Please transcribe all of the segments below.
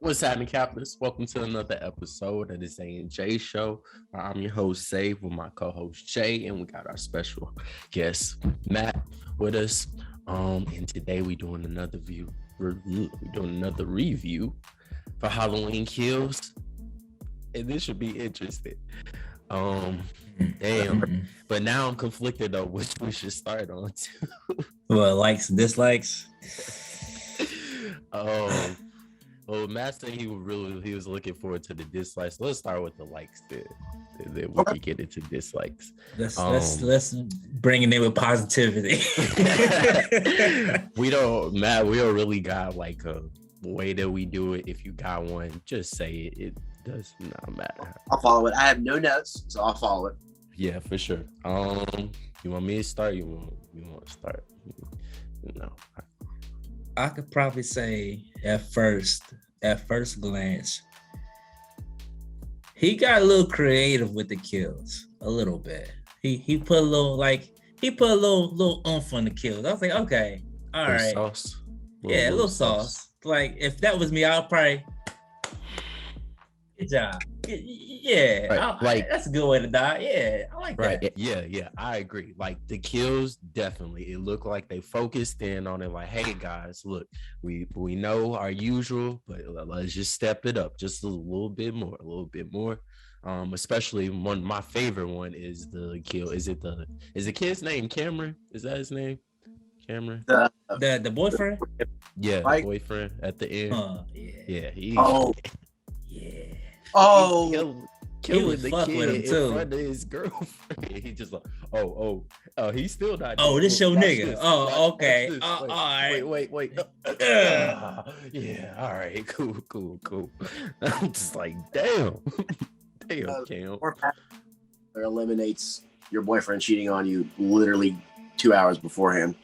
What's happening, capitalists? Welcome to another episode of the Zay and Jay Show. I'm your host, Zay, with my co-host Jay, and we got our special guest, Matt, with us. And today we're doing another review for Halloween Kills, and this should be interesting. Damn, but now I'm conflicted on which we should start on too. Well, likes and dislikes. Well, Matt said he was looking forward to the dislikes. Let's start with the likes then we can get into dislikes. Let's bring it in with positivity. we don't really got like a way that we do it. If you got one, just say it. It does not matter. I'll follow it. I have no notes, so I'll follow it. Yeah, for sure. You want me to start? You want to start? No. I could probably say at first glance, he got a little creative with the kills, a little bit. He put a little oomph on the kills. I was like, okay, all right, sauce. A little sauce. Like if that was me, I'll probably good job. Yeah, right. That's a good way to die. Yeah, I like that. Right. Yeah, I agree. Like the kills, definitely. It looked like they focused in on it. Like, hey guys, look, we know our usual, but let's just step it up just a little bit more. Especially my favorite one is the kill. Is the kid's name Cameron? Is that his name? Cameron? The boyfriend? Yeah, Mike? The boyfriend at the end. Yeah. Killing the kid in front of his girlfriend. He just like, oh, he's still not. Oh, this your nigga. Okay. Wait, all right. Wait. Yeah, all right, cool. I'm just like, damn, Cam. Or eliminates your boyfriend cheating on you literally 2 hours beforehand.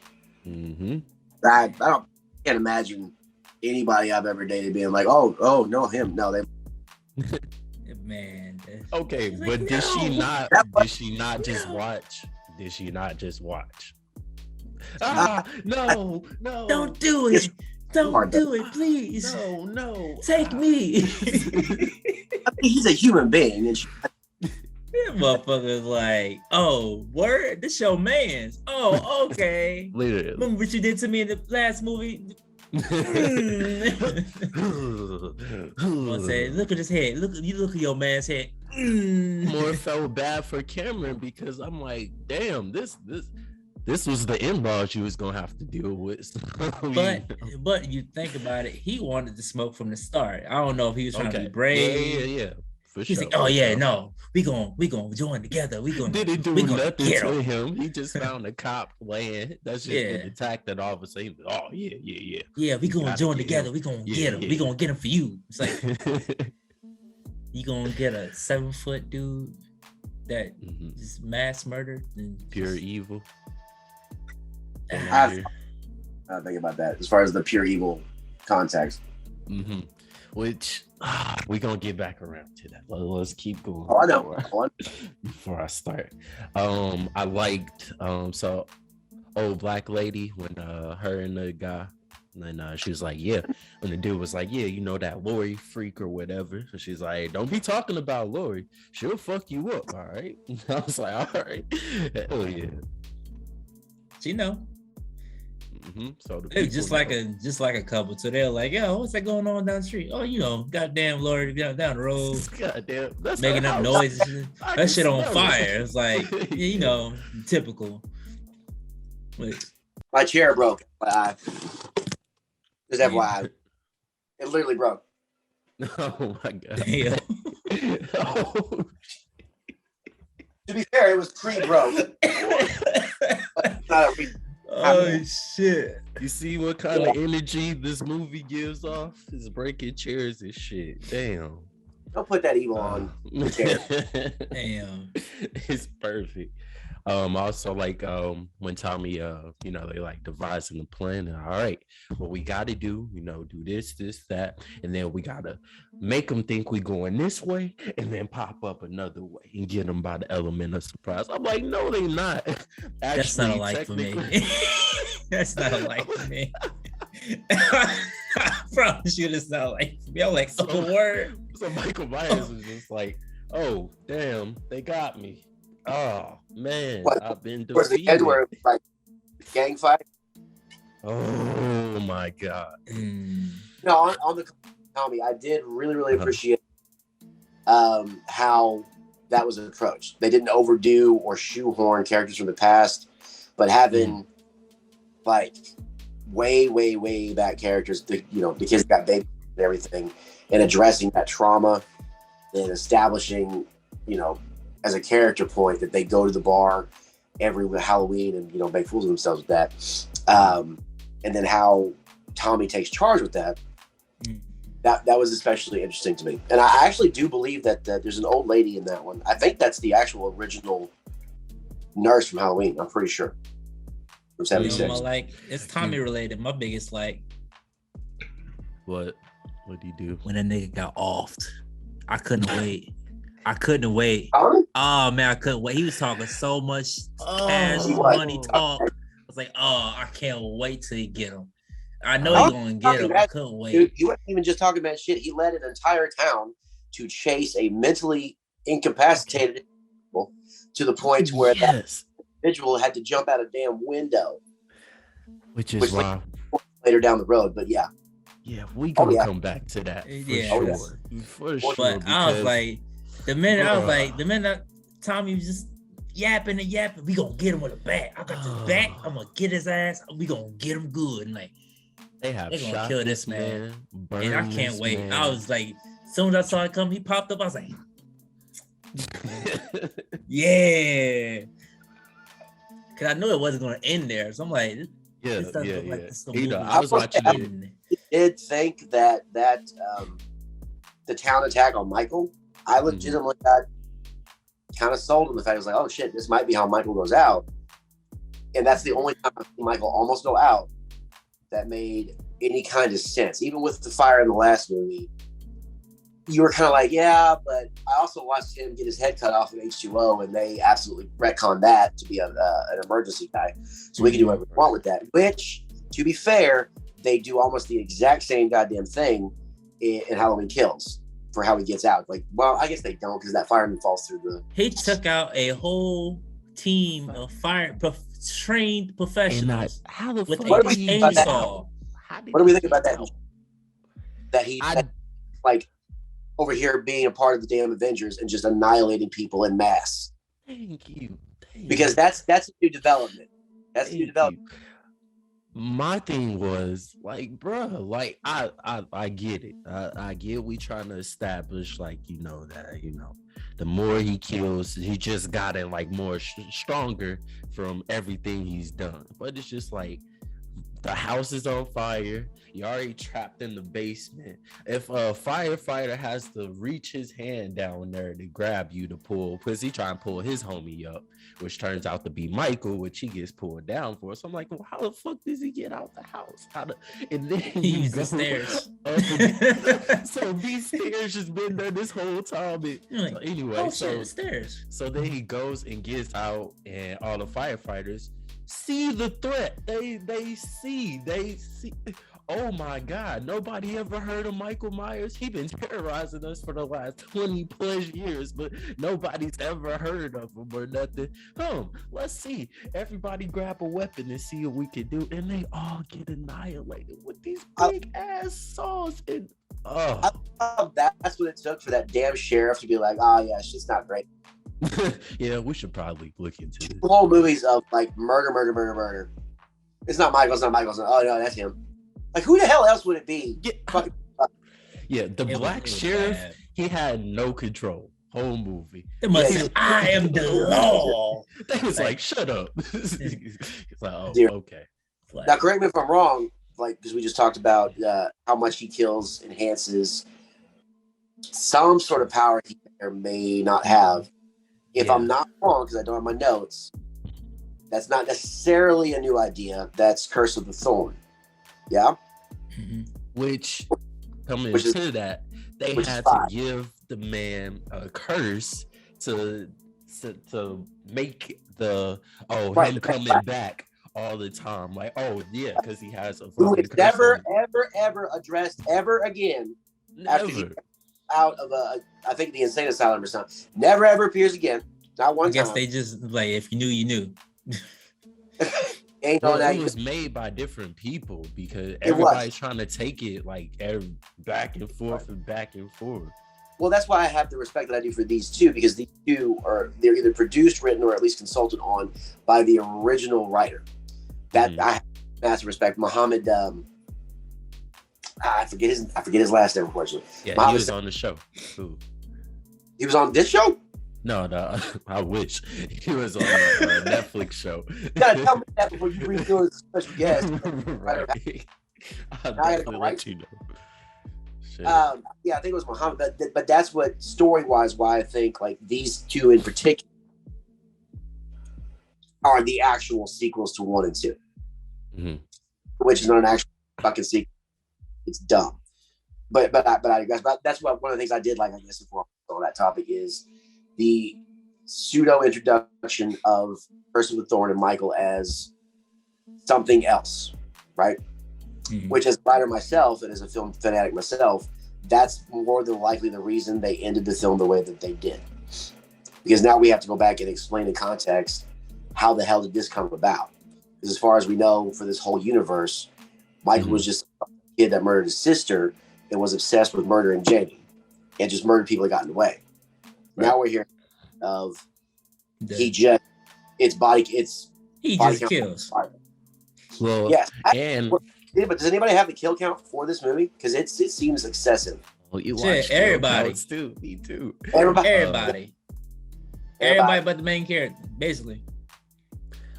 Mm-hmm. I can't imagine anybody I've ever dated being like, oh no, him. No, they. Man. Okay, but like, did she not just watch? Did she not just watch? No. Don't do it. Don't do it, please. No. Take me. I mean, he's a human being. And That motherfucker's like, oh, word? This your man's. Oh, okay. Literally. Remember what you did to me in the last movie? Say, look at his head. Look at your man's head. More felt bad for Cameron because I'm like, damn, this was the in-laws you was gonna have to deal with. But you think about it, he wanted to smoke from the start. I don't know if he was trying to be brave. Yeah. He's like, oh yeah, no, we gonna join together. We gonna didn't do nothing to him. He just found a cop laying. That's just been attacked, and all of a sudden, oh yeah. Yeah, we gonna join together. We gonna get him. We gonna get him for you. It's like you gonna get a 7-foot dude that just mass murdered and pure evil. I think about that as far as the pure evil context. Mm-hmm. Which we're gonna get back around to that. Let's keep going. Oh, I know. Before I start, I liked old black lady when her and the guy, and then she was like, yeah, and the dude was like, yeah, you know that Lori freak or whatever. So she's like, don't be talking about Lori. She'll fuck you up. All right. I was like, all right, hell yeah. You know. Mm-hmm. So it's just like a couple. So they're like, yo, what's that going on down the street? Oh, you know, goddamn Lori down the road. Goddamn, that's making up noises. That shit on fire. It's like, you know, typical. But, my chair broke. Just FYI. It literally broke. Oh my god. Damn. To be fair, it was pre-broke. Oh shit. You see what kind of energy this movie gives off? It's breaking chairs and shit. Damn. Don't put that evil on. Damn. It's perfect. Also like when Tommy they like devising the plan. All right, what we gotta do, do this, that, and then we gotta make them think we going this way and then pop up another way and get them by the element of surprise. I'm like, no, they not. Actually, that's not a like for me. That's not a like for me. I promise you this now. Like, yo, like, oh, word. So Michael Myers was just like, oh, damn, they got me. Oh, man, I've been defeated. Towards the end where it was like gang fight. Oh, my God. No, on the Tommy, I did really appreciate how that was approached. They didn't overdo or shoehorn characters from the past, but having like way back characters, the kids got babies and everything, and addressing that trauma and establishing, as a character point that they go to the bar every Halloween and make fools of themselves with that. And then how Tommy takes charge with that. That was especially interesting to me. And I actually do believe that there's an old lady in that one. I think that's the actual original nurse from Halloween. I'm pretty sure. From 76. It's Tommy related. My biggest What do you do? When a nigga got offed. I couldn't wait. Oh man, I couldn't wait. He was talking so much cash money talk. I was like, I can't wait till you get him. I know you're gonna get him. I couldn't wait. Dude, he wasn't even just talking about shit. He led an entire town to chase a mentally incapacitated individual to the point where that individual had to jump out a damn window. Which is why later down the road, but yeah. Yeah, we gonna come back to that for sure. But I was like, the minute Tommy was just yapping, we gonna get him with a bat. I got this bat. I'm gonna get his ass. We gonna get him good. And like, they're gonna kill this man. And I can't wait. Man. I was like, as soon as I saw it come, he popped up. I was like, yeah. Cause I knew it wasn't gonna end there. So I'm like, I was watching it. I did think that the town attack on Michael, I legitimately got kind of sold on the fact. I was like, oh shit, this might be how Michael goes out. And that's the only time I've seen Michael almost go out that made any kind of sense. Even with the fire in the last movie, you were kind of like, yeah, but I also watched him get his head cut off in H2O, and they absolutely retconned that to be an emergency guy. So we can do whatever we want with that, which, to be fair, they do almost the exact same goddamn thing in Halloween Kills for how he gets out. Like, well, I guess they don't, because that fireman falls through the... He took out a whole team of trained professionals with a chainsaw. What do we think about that? That he, over here being a part of the damn Avengers and just annihilating people in mass. Thank you. Because that's a new development. That's a new development. My thing was like, bruh, like I get it. I get we trying to establish that, the more he kills, he just gotten like more stronger from everything he's done. But it's just like, the house is on fire. You're already trapped in the basement. If a firefighter has to reach his hand down there to grab you to pull, because he try and pull his homie up, which turns out to be Michael, which he gets pulled down for. So I'm like, well, how the fuck does he get out the house? And then he used the stairs. So these stairs just been there this whole time. So anyway, stairs. So then he goes and gets out, and all the firefighters see the threat. They see. Oh my God, nobody ever heard of Michael Myers. He's been terrorizing us for the last 20 plus years, but nobody's ever heard of him or nothing. Let's see. Everybody grab a weapon and see what we can do. And they all get annihilated with these big ass saws. And that's what it took for that damn sheriff to be like, yeah, shit's not great. Yeah, we should probably look into it. Whole movies of like murder. It's not Michael. Oh no, that's him. Like, who the hell else would it be? The black sheriff, he had no control. Whole movie. It must say, I am the law. They was like, shut up. It's like, okay. Now, correct me if I'm wrong, because we just talked about how much he kills enhances some sort of power he may or may not have. If I'm not wrong, because I don't have my notes, that's not necessarily a new idea. That's Curse of the Thorn. Yeah? Mm-hmm. Which, coming into that, they had to give the man a curse to make him coming back all the time. Like, oh yeah, because he has a Who fucking is curse never, on ever addressed ever again him. after he Never. out of I think the insane asylum or something. Never ever appears again. Not one I guess time. they just like, if you knew, you knew. Ain't Well, no it was made by different people because was. everybody's trying to take it like back and forth and back and forth. Well, that's why I have the respect that I do for these two, because these two they're either produced, written, or at least consulted on by the original writer. That I have massive respect. Muhammad, I forget his last name, unfortunately. Yeah, Muhammad, he was on the show. Ooh. he was on this show. No, I wish he was on a Netflix show. You gotta tell me that before you redo it as a special guest. Right. I'll Now I gotta definitely go let you know. Shit. Yeah, I think it was Muhammad, but that's what story-wise why I think like these two in particular are the actual sequels to 1 and 2, which is not an actual fucking sequel. It's dumb. But I guess that's what one of the things I did like, I guess, before on that topic is the pseudo introduction of Person with Thorn and Michael as something else, right? Which, as a writer myself and as a film fanatic myself, that's more than likely the reason they ended the film the way that they did. Because now we have to go back and explain in context how the hell did this come about? Because as far as we know, for this whole universe, Michael was just a kid that murdered his sister and was obsessed with murdering Jamie and just murdered people that got in the way. Right. Now we're hearing of he just kills. Well, yes. But does anybody have the kill count for this movie? Because it seems excessive. Well, you watch everybody too. Me too. Everybody but the main character, basically.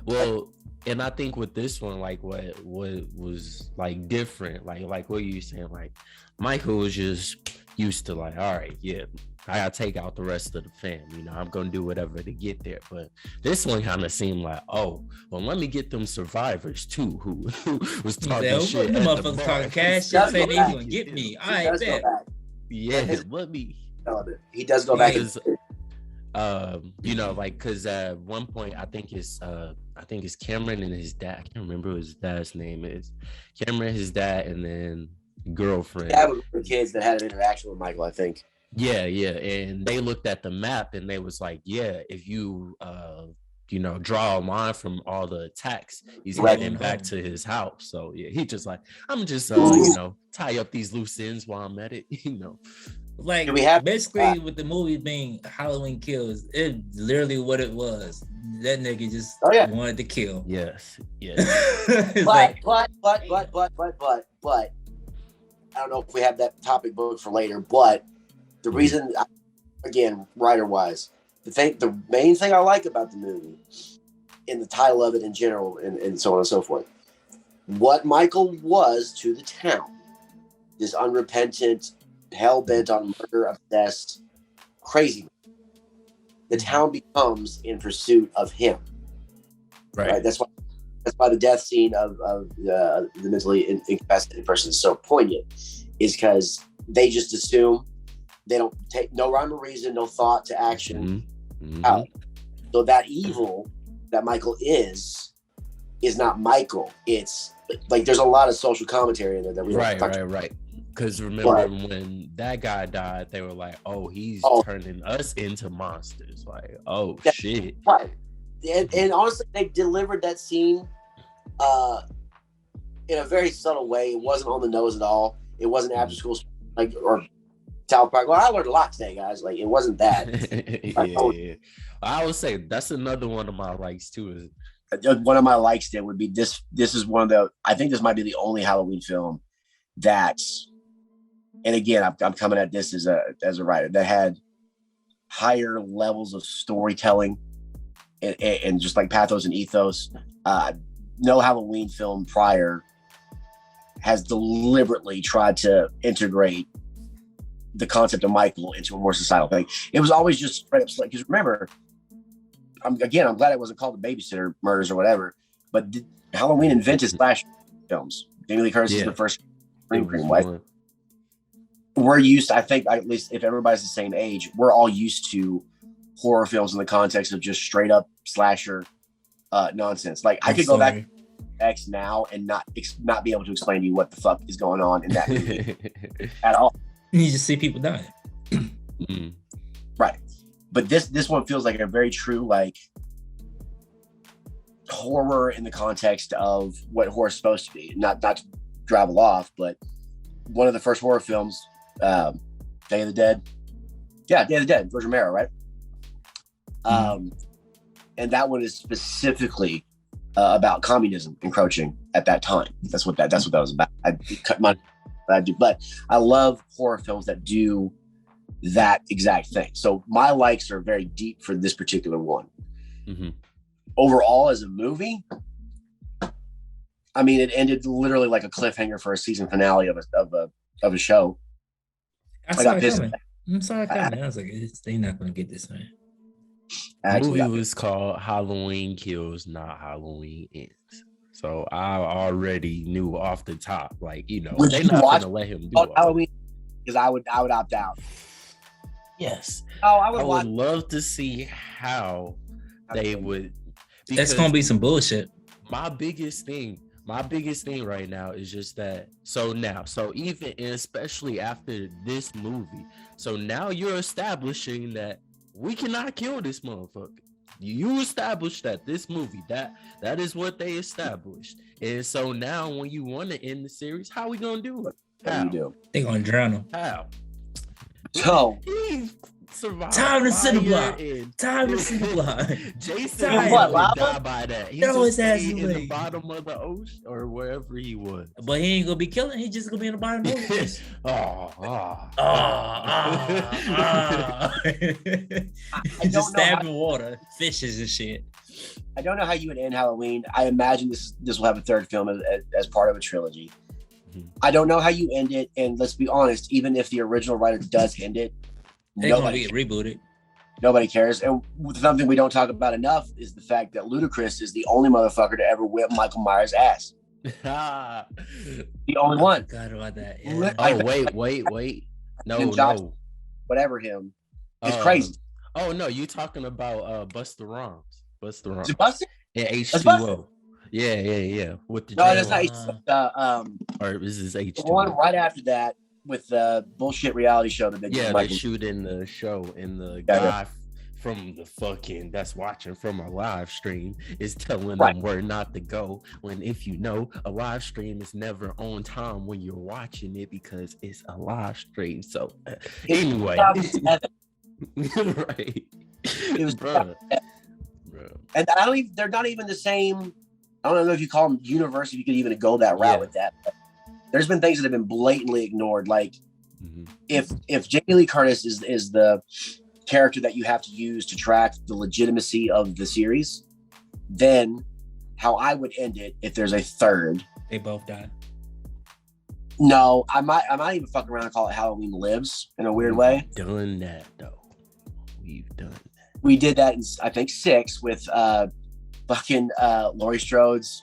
Well, and I think with this one, like what was like different, like what you saying, like Michael was just used to like, all right, yeah, I gotta take out the rest of the fam. You know, I'm gonna do whatever to get there. But this one kind of seemed like, oh, well, let me get them survivors too, who was talking shit. The motherfuckers talking cash shit, saying they gonna get me. I bet. Yeah, let me. He does go back. You know, like, because at one point I think it's Cameron and his dad. I can't remember what his dad's name is. Cameron, his dad, and then girlfriend. That was the kids that had an interaction with Michael, I think. Yeah, and they looked at the map and they was like, yeah, if you you know, draw a line from all the attacks, he's heading back to his house. So yeah, he just like, I'm just you know, tie up these loose ends while I'm at it, you know. Like basically with the movie being Halloween Kills, it literally what it was. That nigga just wanted to kill. Yes. but I don't know if we have that topic book for later, but the reason, again, writer-wise, the main thing I like about the movie, in the title of it in general, and so on and so forth, what Michael was to the town, this unrepentant, hell-bent on murder, obsessed, crazy man, the town becomes in pursuit of him. Right? That's why the death scene of the mentally incapacitated person is so poignant, is because they just assume, they don't take no rhyme or reason, no thought to action. Out. So that evil that Michael is not Michael. It's like there's a lot of social commentary in there that we right. Because remember when that guy died, they were like, "Oh, he's turning us into monsters." Like, oh shit. Right. And honestly, they delivered that scene in a very subtle way. It wasn't on the nose at all. It wasn't after school, like, or South Park. Well, I learned a lot today, guys. Like, it wasn't that. Yeah. I would say that's another one of my likes too. One of my likes there would be this. This is one of the. I think this might be the only Halloween film that's. And again, I'm coming at this as a writer that had higher levels of storytelling and just like pathos and ethos. No Halloween film prior has deliberately tried to integrate the concept of Michael into a more societal thing. It was always just straight up, because remember, I'm glad it wasn't called The Babysitter Murders or whatever, but Halloween invented slasher films. Jamie Lee Curtis is the first Cream wife. We're used to, I think, at least if everybody's the same age, we're all used to horror films in the context of just straight up slasher nonsense. Like, I could go back X now and not be able to explain to you what the fuck is going on in that movie at all. You just see people dying. Right. But this one feels like a very true like horror in the context of what horror is supposed to be. Not to travel off, but one of the first horror films, Day of the Dead. Yeah, Day of the Dead, George Romero, right? And that one is specifically about communism encroaching at that time. That's what that was about. But I love horror films that do that exact thing. So my likes are very deep for this particular one. Overall, as a movie, I mean, it ended literally like a cliffhanger for a season finale of a show. I got pissed. I'm sorry, I was like, they're not gonna get this, man. The movie was called Halloween Kills, Not Halloween Ends. So I already knew off the top, like, you know, they're not gonna let him do Halloween, because I would opt out. Yes. Oh, I would love to see how they would. That's gonna be some bullshit. My biggest thing right now is just that. So even and especially after this movie, so now you're establishing that we cannot kill this motherfucker. You established that this movie, that is what they established. And so now when you want to end the series, how we gonna do it? How you do? They gonna drown him. How? So time to sit the block. Time to sit the block. Jason would die by that. He throw his ass in away. the bottom of the ocean or wherever he was. But he ain't gonna be killing. He just gonna be in the bottom of the ocean. He just stabbing water, fishes and shit. I don't know how you would end Halloween. I imagine this will have a third film as part of a trilogy. I don't know how you end it, and let's be honest, even if the original writer does end it, they're gonna get rebooted. Nobody cares. And something we don't talk about enough is the fact that Ludacris is the only motherfucker to ever whip Michael Myers' ass. The only one. I forgot about that. Yeah. Oh, wait. No. Whatever him. It's crazy. Oh, no, you talking about Busta Rhymes. Busta Rhymes. Is it Busta? Yeah, H2O. Yeah. With the that's not H2O. Or is this H2O? The one right after that with the bullshit reality show that they shoot in the show, and the guy from the fucking that's watching from a live stream is telling them where not to go, when if you know a live stream is never on time when you're watching it because it's a live stream. So anyway, right? It was bro. And they're not even the same. I don't know if you call them universe, if you could even go that route with that. But there's been things that have been blatantly ignored. Like if Jamie Lee Curtis is the character that you have to use to track the legitimacy of the series, then how I would end it if there's a third. They both die. No, I might even fuck around and call it Halloween Lives in a weird way. Done that though. We've done that. We did that in I think 6 with fucking Laurie Strode's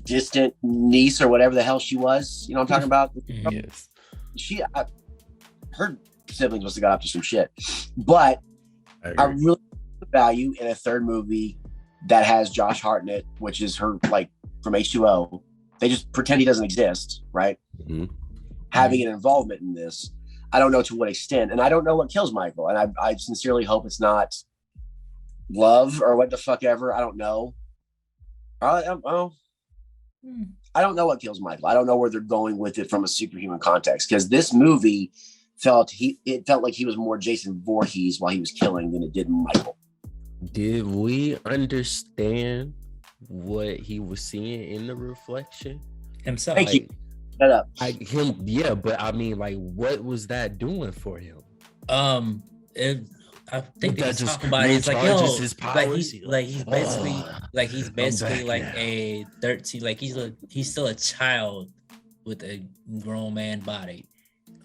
distant niece or whatever the hell she was. You know what I'm talking about? Yes. Her siblings must have got up to some shit. But I really value in a third movie that has Josh Hartnett, which is her, like, from H2O. They just pretend he doesn't exist, right? Having an involvement in this. I don't know to what extent. And I don't know what kills Michael. And I sincerely hope it's not love or what the fuck ever. I don't know. I don't know what kills Michael. I don't know where they're going with it from a superhuman context, because this movie felt like he was more Jason Voorhees while he was killing than it did Michael. Did we understand what he was seeing in the reflection himself? Thank you. Shut up. But I mean, like, what was that doing for him? I think they just talking about it. It's like, his powers. He's basically like a 13, like he's still a child with a grown man body.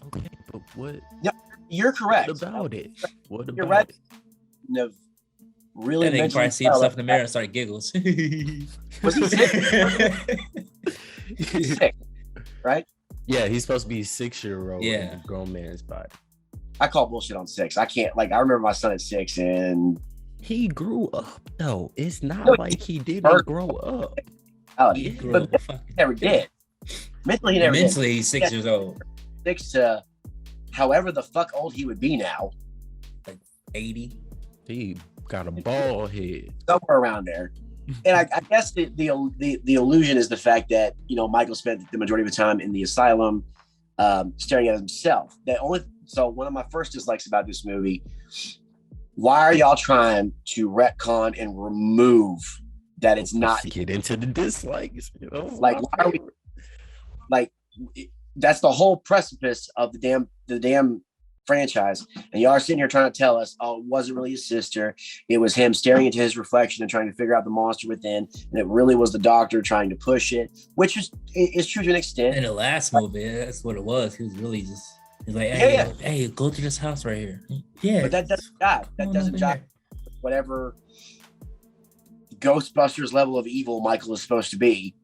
Okay, but what? Yeah, you're correct. What about it? What about you're right. it? No, really. And then he probably see himself in the mirror and start giggles. Was he sick? He's sick, right? Yeah, he's supposed to be a 6-year-old. Yeah, grown man's body. I call bullshit on 6. I can't, like, I remember my son at 6 and he grew up though. It's not like he didn't grow up. reality. But he never did. Mentally, he never did. Mentally, he's 6 years old. 6 to however the fuck old he would be now. Like 80. He got a bald head. Somewhere around there. And I guess the illusion is the fact that, you know, Michael spent the majority of the time in the asylum staring at himself. So one of my first dislikes about this movie, why are y'all trying to retcon and remove that it's not? Get into the dislikes. You know? Like, why are we, like, that's the whole precipice of the damn franchise, and y'all are sitting here trying to tell us, oh, it wasn't really his sister, it was him staring into his reflection and trying to figure out the monster within, and it really was the doctor trying to push it, which is true to an extent. In the last movie, that's what it was. He was really just, he's like, hey, go to this house right here. Yeah, but that doesn't jive. That doesn't jive. Whatever Ghostbusters level of evil Michael is supposed to be,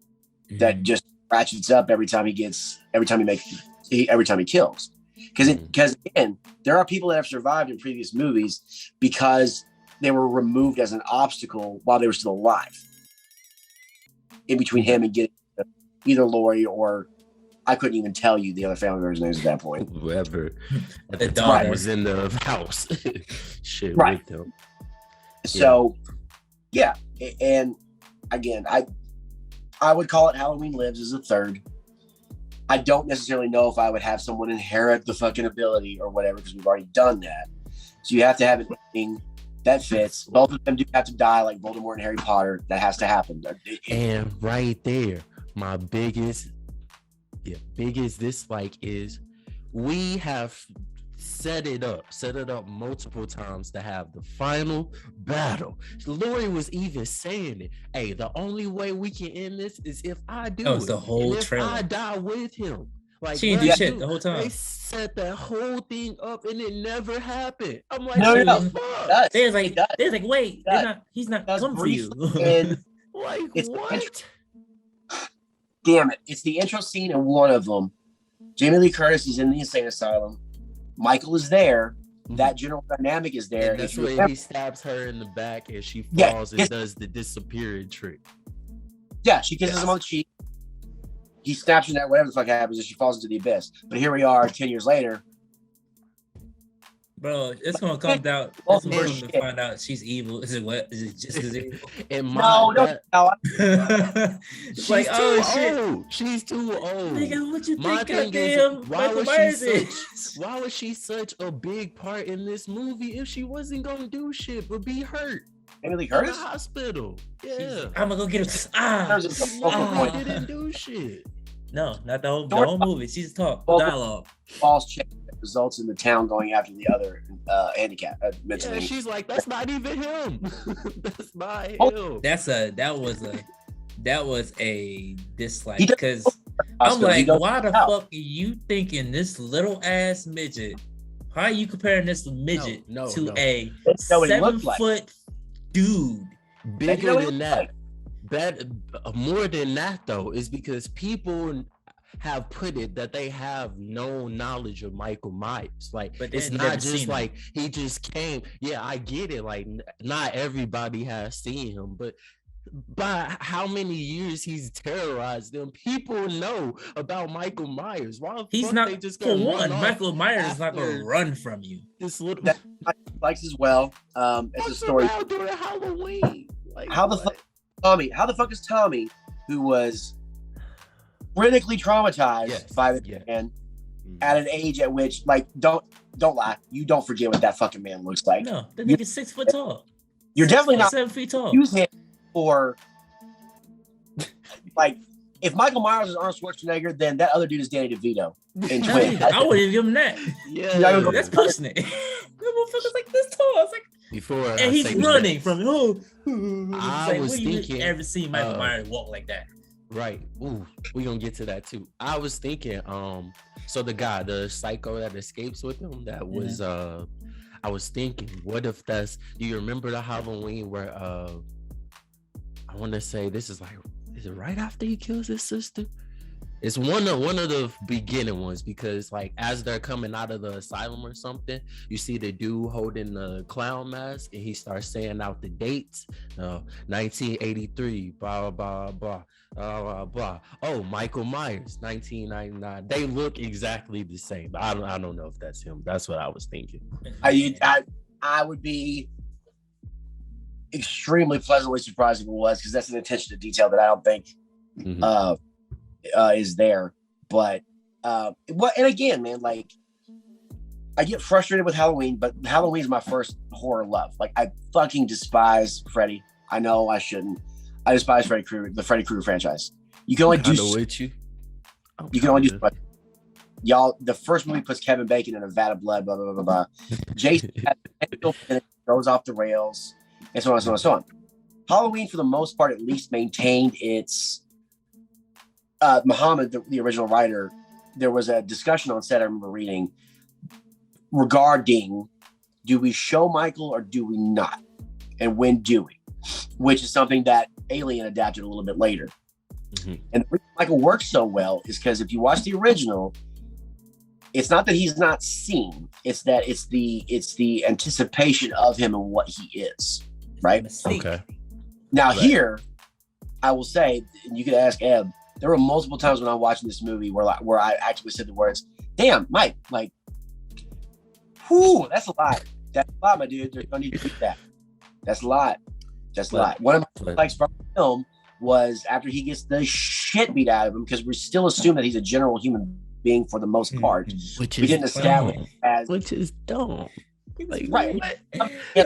that just ratchets up every time he kills. Because again, there are people that have survived in previous movies because they were removed as an obstacle while they were still alive. In between him and getting either Laurie or I couldn't even tell you the other family members' names at that point. Whoever at the time was in the house. Shit, right. With them. So, yeah. And again, I would call it Halloween Lives as a third. I don't necessarily know if I would have someone inherit the fucking ability or whatever, because we've already done that. So you have to have an ending that fits. Both of them do have to die like Voldemort and Harry Potter. That has to happen. And right there, my biggest dislike is we have set it up multiple times to have the final battle. Laurie was even saying it. Hey, the only way we can end this is if I do it. The whole and if trailer. I die with him. Like, she didn't do shit the whole time. They set that whole thing up and it never happened. I'm like, no. They're like, wait, he's not come for you. Like, what? Damn it. It's the intro scene in one of them. Jamie Lee Curtis is in the insane asylum. Michael is there. That general dynamic is there. And that's when he stabs her in the back and she falls and does the disappearing trick. Yeah, she kisses him on the cheek. He snaps in that, whatever the fuck happens, and she falls into the abyss. But here we are 10 years later. Bro, it's gonna come down. It's important to find out she's evil. Is it what? Is it just as evil? She's like, oh shit, she's too old. Nigga, what you My think? thing is, why was she such a big part in this movie if she wasn't gonna do shit but be hurt? Emily Curtis? In the hospital. Yeah. I'm gonna go get her. She didn't do shit. No, not the whole movie. She's talk dialogue. False check that results in the town going after the other handicap. Yeah, she's like, that's not even him. That's not him. That was a dislike, because I'm like, why the fuck are you thinking this little ass midget? How are you comparing this midget to a 7-foot dude? Bigger than that. More than that though is because people have put it that they have no knowledge of Michael Myers. Like, but it's not just like he just came. Yeah, I get it. Like, not everybody has seen him, but by how many years he's terrorized them, people know about Michael Myers. Why he's not? They just for one, Michael Myers is not going to run from you. This little that likes as well. It's a story during Halloween. Like, how the fuck? Tommy, how the fuck is Tommy, who was critically traumatized by the man at an age at which, like, don't lie, you don't forget what that fucking man looks like. No, that nigga's 6 foot tall. You're definitely not 7 feet tall. Use him for, like, if Michael Myers is Arnold Schwarzenegger, then that other dude is Danny DeVito in Twin. I wouldn't give him that. Yeah, that's pushing it. Motherfucker's like this tall. It's like. And he's running from I was thinking, you ever seen Michael Myers walk like that? Right. Ooh, we're gonna get to that too. I was thinking, so the psycho that escapes with him, that was I was thinking, what if that's, do you remember the Halloween where I wanna say this is it right after he kills his sister? It's one of the beginning ones because like as they're coming out of the asylum or something, you see the dude holding the clown mask and he starts saying out the dates. 1983, blah blah blah blah blah. Oh, Michael Myers, 1999. They look exactly the same. I don't know if that's him. That's what I was thinking. I would be extremely pleasantly surprised if it was, because that's an attention to detail that I don't think is there. But and again, man, like I get frustrated with Halloween, but Halloween is my first horror love. Like I fucking despise Freddy. I know I shouldn't. I despise Freddy Krueger, the Freddy Krueger franchise. You can only do you can only do y'all. The first movie puts Kevin Bacon in a vat of blood, blah blah blah blah. Jason goes off the rails, and so on and so on and so on. Halloween, for the most part, at least maintained its. Muhammad, the original writer, there was a discussion on set I remember reading regarding, do we show Michael or do we not? And when do we? Which is something that Alien adapted a little bit later. And the reason Michael works so well is because if you watch the original, it's not that he's not seen, it's that it's the anticipation of him and what he is, right? Okay. Now here, I will say, and you could ask Eb, there were multiple times when I'm watching this movie where I actually said the words, "Damn, Mike, like, whoo, that's a lot. That's a lot, my dude. There's no need to do that. That's a lot. That's a lot." One of my likes from the film was after he gets the shit beat out of him, because we still assume that he's a general human being for the most part. Which we didn't establish as which is dumb. Like, right. Like, he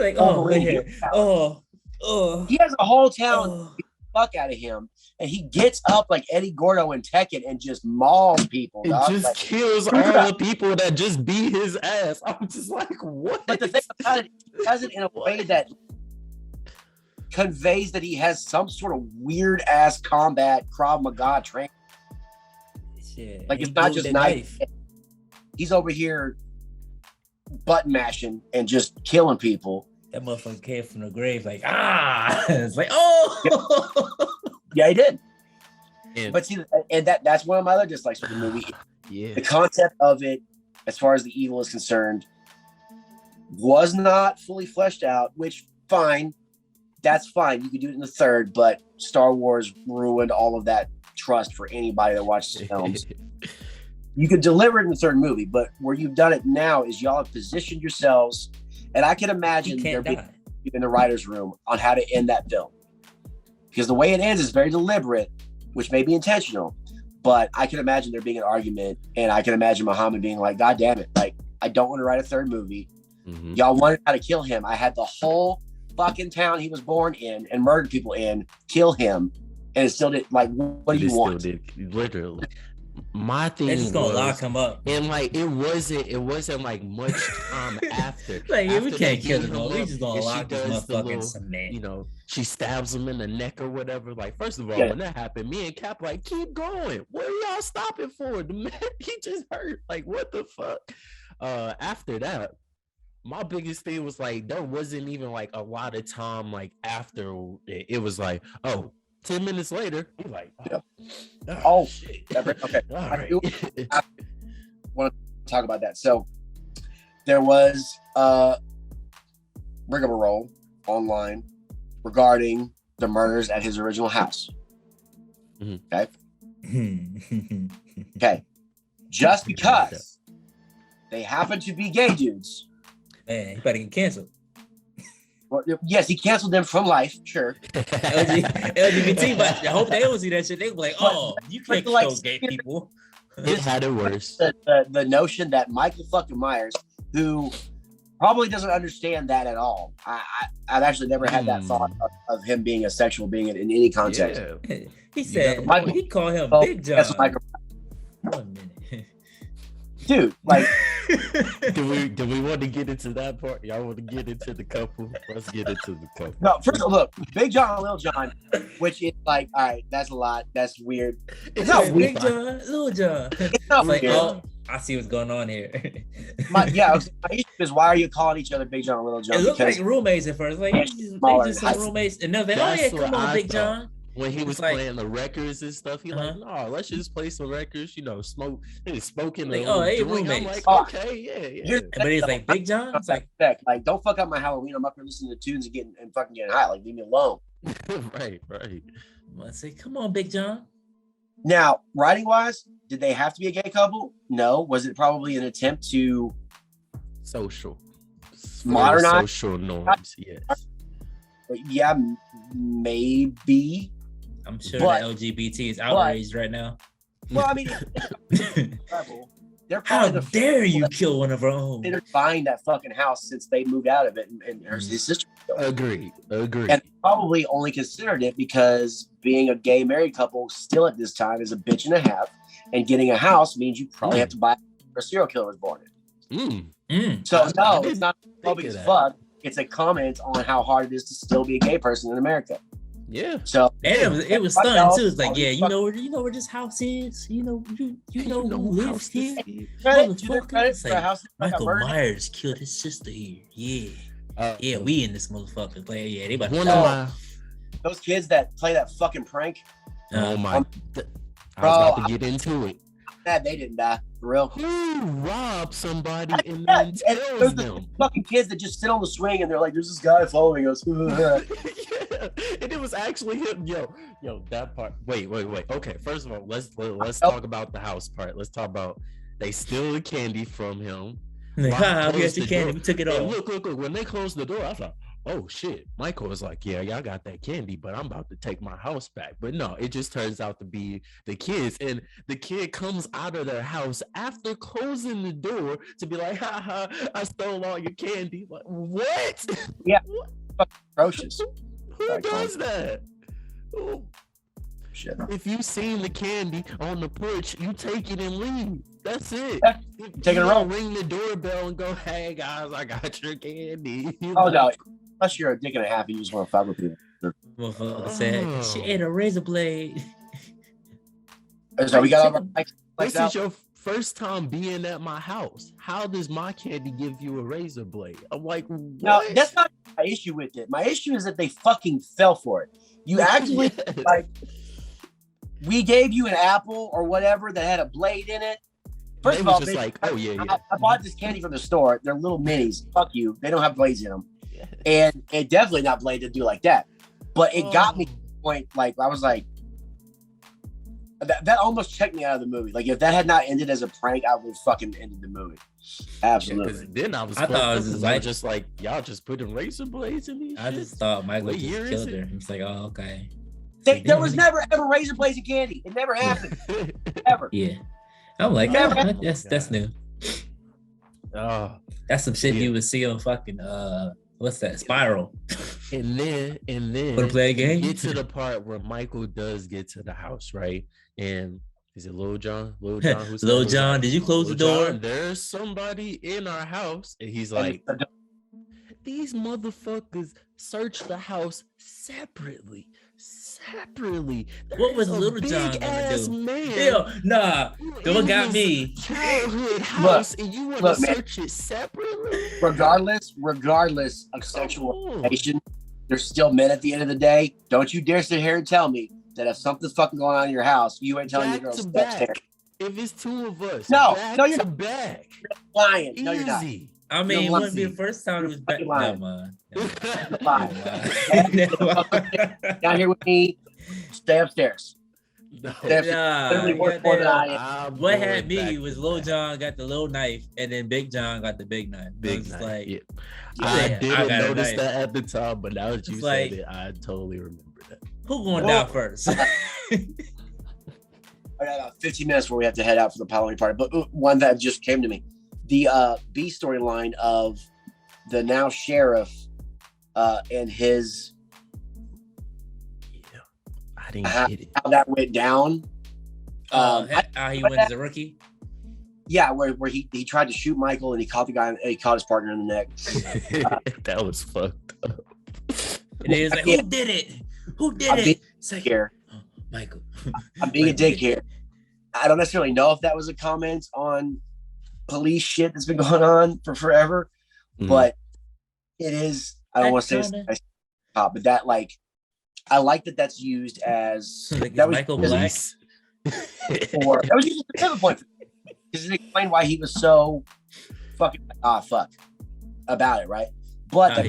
has a whole town fuck out of him, and he gets up like Eddie Gordo in Tekken and just mauls people. It just like, kills all the people that just beat his ass. I'm just like, what? But the thing about it, he does it in a way that conveys that he has some sort of weird ass combat Krav Maga training. Shit, like, it's not just knife. He's over here button mashing and just killing people. That motherfucker came from the grave like, it's like, oh. Yeah, he did. Yeah. But see, and that's one of my other dislikes with the movie. Yeah. The concept of it, as far as the evil is concerned, was not fully fleshed out, which, fine. That's fine. You could do it in the third, but Star Wars ruined all of that trust for anybody that watches films. You could deliver it in the third movie, but where you've done it now is y'all have positioned yourselves, and I can imagine there being in the writer's room on how to end that film. Because the way it ends is very deliberate, which may be intentional, but I can imagine there being an argument, and I can imagine Muhammad being like, God damn it, like, I don't want to write a third movie. Y'all wanted how to kill him. I had the whole fucking town he was born in and murdered people in, kill him, and it still did. Like, what do you want? Literally. My thing they're just gonna lock him up, and like it wasn't like much time after. Like, we can't kill him. We just gonna lock this motherfucking cement. You know, she stabs him in the neck or whatever. Like, first of all, when that happened, me and Cap like, keep going. What are y'all stopping for? The man, he just hurt. Like, what the fuck? After that, my biggest thing was like, there wasn't even like a lot of time like after it was like, 10 minutes later, he's like, shit. Okay. Right. I want to talk about that. So there was a rigmarole online regarding the murders at his original house. Okay. Okay. Just because they happen to be gay dudes. Man, he better get canceled. Well, yes, he canceled them from life, sure. LGBT, but I hope they don't see that shit. They be like, you can't kill gay people. It had it worse. The notion that Michael fucking Myers, who probably doesn't understand that at all. I've actually never had that thought of him being a sexual being in any context. Yeah. He said, he called him Big John. 1 minute. Dude, like, do we want to get into that part? Y'all want to get into the couple? Let's get into the couple. No, first of all, look, Big John and Lil John, which is like, all right, that's a lot. That's weird. It's not weird. Big John, Lil John. It's not like, weird. I see what's going on here. My issue is, why are you calling each other Big John and Lil John? It looked like roommates at first. Like, they just some roommates. And they're like, come on, Big John. when he was playing the records and stuff, he like, no, let's just play some records, smoke. He was smoking like, hey, roommates. I'm like, okay, yeah. But he's like, Big John, it's like, don't fuck up my Halloween. I'm up here listening to tunes and fucking getting high. Like, leave me alone. right. I say, come on, Big John. Now, writing wise, did they have to be a gay couple? No. Was it probably an attempt to modernize social norms? Yes. Yeah, maybe. I'm sure the LGBT is outraged right now. Well, I mean, how dare you kill one of our own? They're buying that fucking house since they moved out of it, and his sister. Agreed. And probably only considered it because being a gay married couple still at this time is a bitch and a half, and getting a house means you probably have to buy a serial killer was born in. So no, it's not phobic as fuck. It's a comment on how hard it is to still be a gay person in America. Yeah. So and it was stunning too. It's like, yeah, you know where this house is. You know who lives here. Michael Myers killed his sister here. Yeah. We in this motherfucker. Like, yeah, they about to those kids that play that fucking prank. Oh my! I was about to get into it. They didn't die for real. Who robbed somebody and then tells them? Fucking kids that just sit on the swing and they're like, "There's this guy following us." Yeah, and it was actually him. Yo, that part. Wait. Okay, first of all, let's talk about the house part. Let's talk about they steal the candy from him. We got your candy. We took it all. Look. When they closed the door, I thought, oh shit. Michael was like, yeah, y'all got that candy, but I'm about to take my house back. But no, it just turns out to be the kids. And the kid comes out of their house after closing the door to be like, haha, I stole all your candy. Like, what? Yeah. Atrocious. Who does that? Shit. If you seen the candy on the porch, you take it and leave. That's it. Yeah. Take it around. Ring the doorbell and go, hey guys, I got your candy. Oh no. Unless you're a dick and a half and you just want to fuck with people. Motherfucker said she ate a razor blade. So we got this is your first time being at my house. How does my candy give you a razor blade? I'm like, what? No, that's not my issue with it. My issue is that they fucking fell for it. You actually like we gave you an apple or whatever that had a blade in it. First of all, just like, oh yeah. I bought this candy from the store. They're little minis. Fuck you. They don't have blades in them. And it definitely not bladed to do like that. But it got me to the point, like, I was like, that almost checked me out of the movie. Like, if that had not ended as a prank, I would have fucking ended the movie. Absolutely. Yeah, then I thought it was like y'all just putting razor blades in these. I just thought Michael just killed her. It's like, oh, okay. There was never ever razor blades in candy. It never happened. Ever. Yeah. I'm like, that's new. Oh, that's some shit you would see on fucking what's that? Spiral. And then wanna play a game? Get to the part where Michael does get to the house, right? And is it Lil John? Lil John, did you close the door? John, there's somebody in our house. And he's like, these motherfuckers search the house separately. What was Little John gonna do? Man. Yo, nah, what got me? Childhood house, and you want to search it separately? Regardless of sexual orientation, there's still men at the end of the day. Don't you dare sit here and tell me that if something's fucking going on in your house, you ain't telling your girls upstairs. If it's two of us, no, you're not back. You're lying. Easy. No, you're not. I mean, it wouldn't be the first time it was back. Never mind. Down here with me, stay upstairs. What had me was Lil John got the little knife, and then Big John got the big knife. Big knife. Like, yeah. I didn't notice that at the time, but now that you said it, I totally remember that. Who going down first? I got about 15 minutes where we have to head out for the Halloween party. But one that just came to me. The B storyline of the now sheriff and his I didn't get it. How that went down. How he went as a rookie. Yeah, where he tried to shoot Michael and he caught the guy. He caught his partner in the neck. That was fucked up. And he was like, "Who did it? Who did it?" It's like, here, Michael. I'm being a dick here. I don't necessarily know if that was a comment on police shit that's been going on for forever, but it is. I don't want to say it's but that, like, I like that that's used as like that was Michael Black. Or that was just a pivot point because it explained why he was so fucking fuck about it, right? But that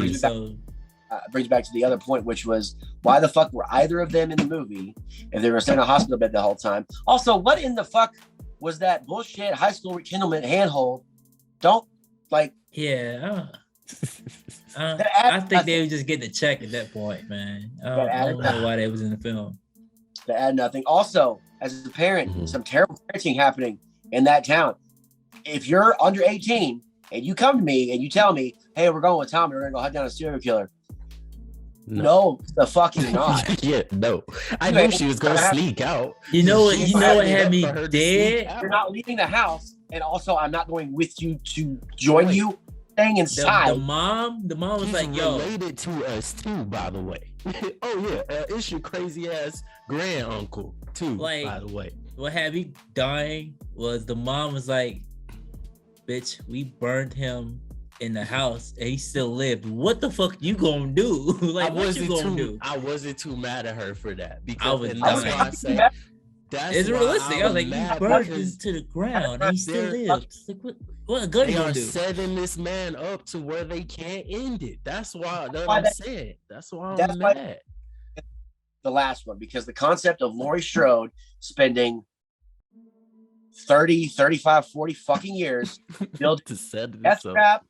brings back to the other point, which was why the fuck were either of them in the movie if they were staying in a hospital bed the whole time? Also, what in the fuck was that bullshit high school rekindlement handhold? Don't like. Yeah. I think they were just getting a check at that point, man. I don't know why they was in the film. To add nothing. Also, as a parent, some terrible parenting happening in that town. If you're under 18 and you come to me and you tell me, "Hey, we're going with Tommy. We're gonna go hunt down a serial killer." No, the fuck you're not. Yeah, no. I knew she was gonna sneak out. You know what had me dead? You're not leaving the house, and also I'm not going with you to join you. Staying inside. The mom was like, "Yo, related to us too, by the way." Oh yeah, it's your crazy ass grand uncle too, like, by the way. What had me dying was the mom was like, "Bitch, we burned him in the house and he still lived. What the fuck you gonna do?" Like, what you gonna do? I wasn't too mad at her for that because that's why I say it's realistic. I was like, you burned him to the ground and he still lives. Like, what a gun they are do? Setting this man up to where they can't end it. That's why I'm saying. That's why I'm mad. The last one, because the concept of Laurie Strode spending 30, 35, 40 fucking years building a death trap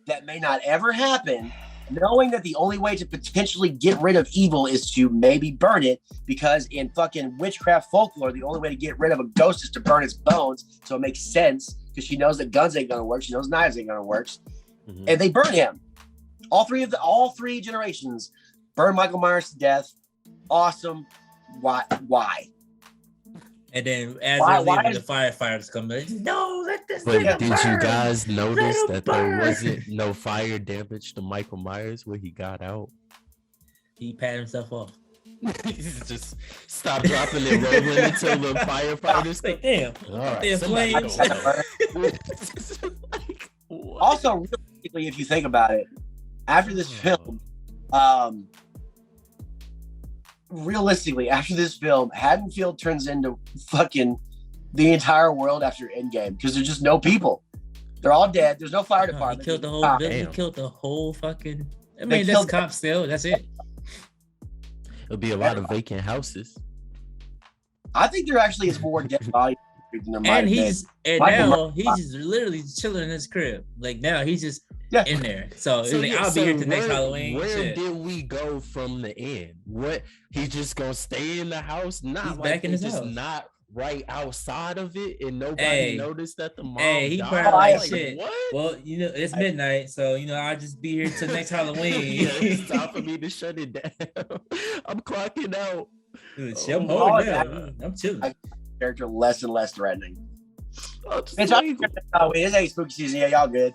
that may not ever happen, knowing that the only way to potentially get rid of evil is to maybe burn it, because in fucking witchcraft folklore, the only way to get rid of a ghost is to burn its bones. So it makes sense because she knows that guns ain't gonna work. She knows knives ain't gonna work. And they burn him. All three generations burn Michael Myers to death. Awesome. Why? And then as they're leaving, the firefighters come in. No, let this thing burn. Did you guys notice that there wasn't no fire damage to Michael Myers when he got out? He patted himself off. Just stop dropping and rolling until the firefighters. Like, damn. All right, also, realistically, if you think about it, after this film, Haddonfield turns into fucking the entire world after Endgame because there's just no people. They're all dead. There's no fire department. He killed the whole village. He killed the whole fucking. I mean, that's cops still. That's it. It'll be a lot of vacant houses. I think there actually is more dead bodies than there and he's just literally chilling in his crib. Like now he's just in there. So I'll be here to next Halloween. Where did we go from the end? What, he's just gonna stay in the house? Not he's like back in his house. Not right outside of it, and nobody noticed that the mom. He probably like shit. What? Well, it's midnight, so I'll just be here till next Halloween. It's time for me to shut it down. I'm clocking out. Dude, I'm holding down. I'm chilling. Character less and less threatening. It ain't spooky season. Yeah, y'all good.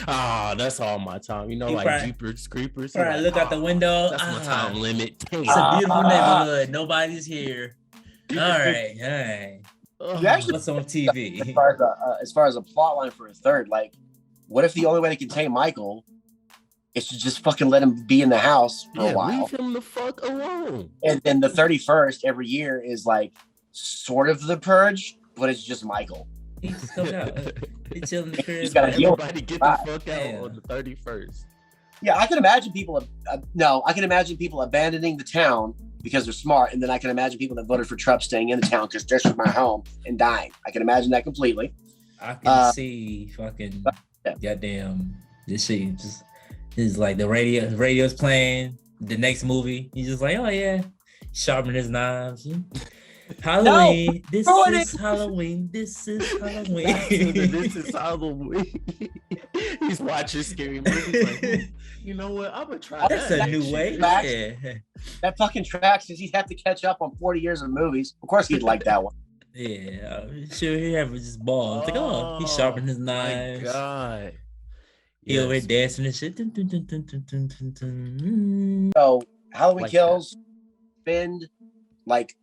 That's all my time. Like Jeepers Creepers. All right, look out the window. That's my time limit. It's a beautiful neighborhood. Nobody's here. All right. You actually, what's on TV? As far as a plot line for a third, like, what if the only way to contain Michael is to just fucking let him be in the house for a while? Leave him the fuck alone. And then the 31st every year is like sort of the purge, but it's just Michael. He just comes out. He's chilling in the crib. Everybody get the fuck out on the 31st. Yeah, I can imagine people. I can imagine people abandoning the town because they're smart, and then I can imagine people that voted for Trump staying in the town because this is my home and dying. I can imagine that completely. I can see fucking goddamn this shit. Just is like the radio's playing. The next movie, he's just like, oh yeah, sharpening his knives. Halloween. No, this is Halloween. This is Halloween. This is Halloween. He's watching scary movies. Like, you know what? I'm gonna try. That's a new way. Yeah. That fucking tracks because he'd have to catch up on 40 years of movies. Of course, he'd like that one. Yeah, sure. He have his ball. It's like, he's sharpening his knives. My God. He over here dancing and shit. So Halloween Kills, spend like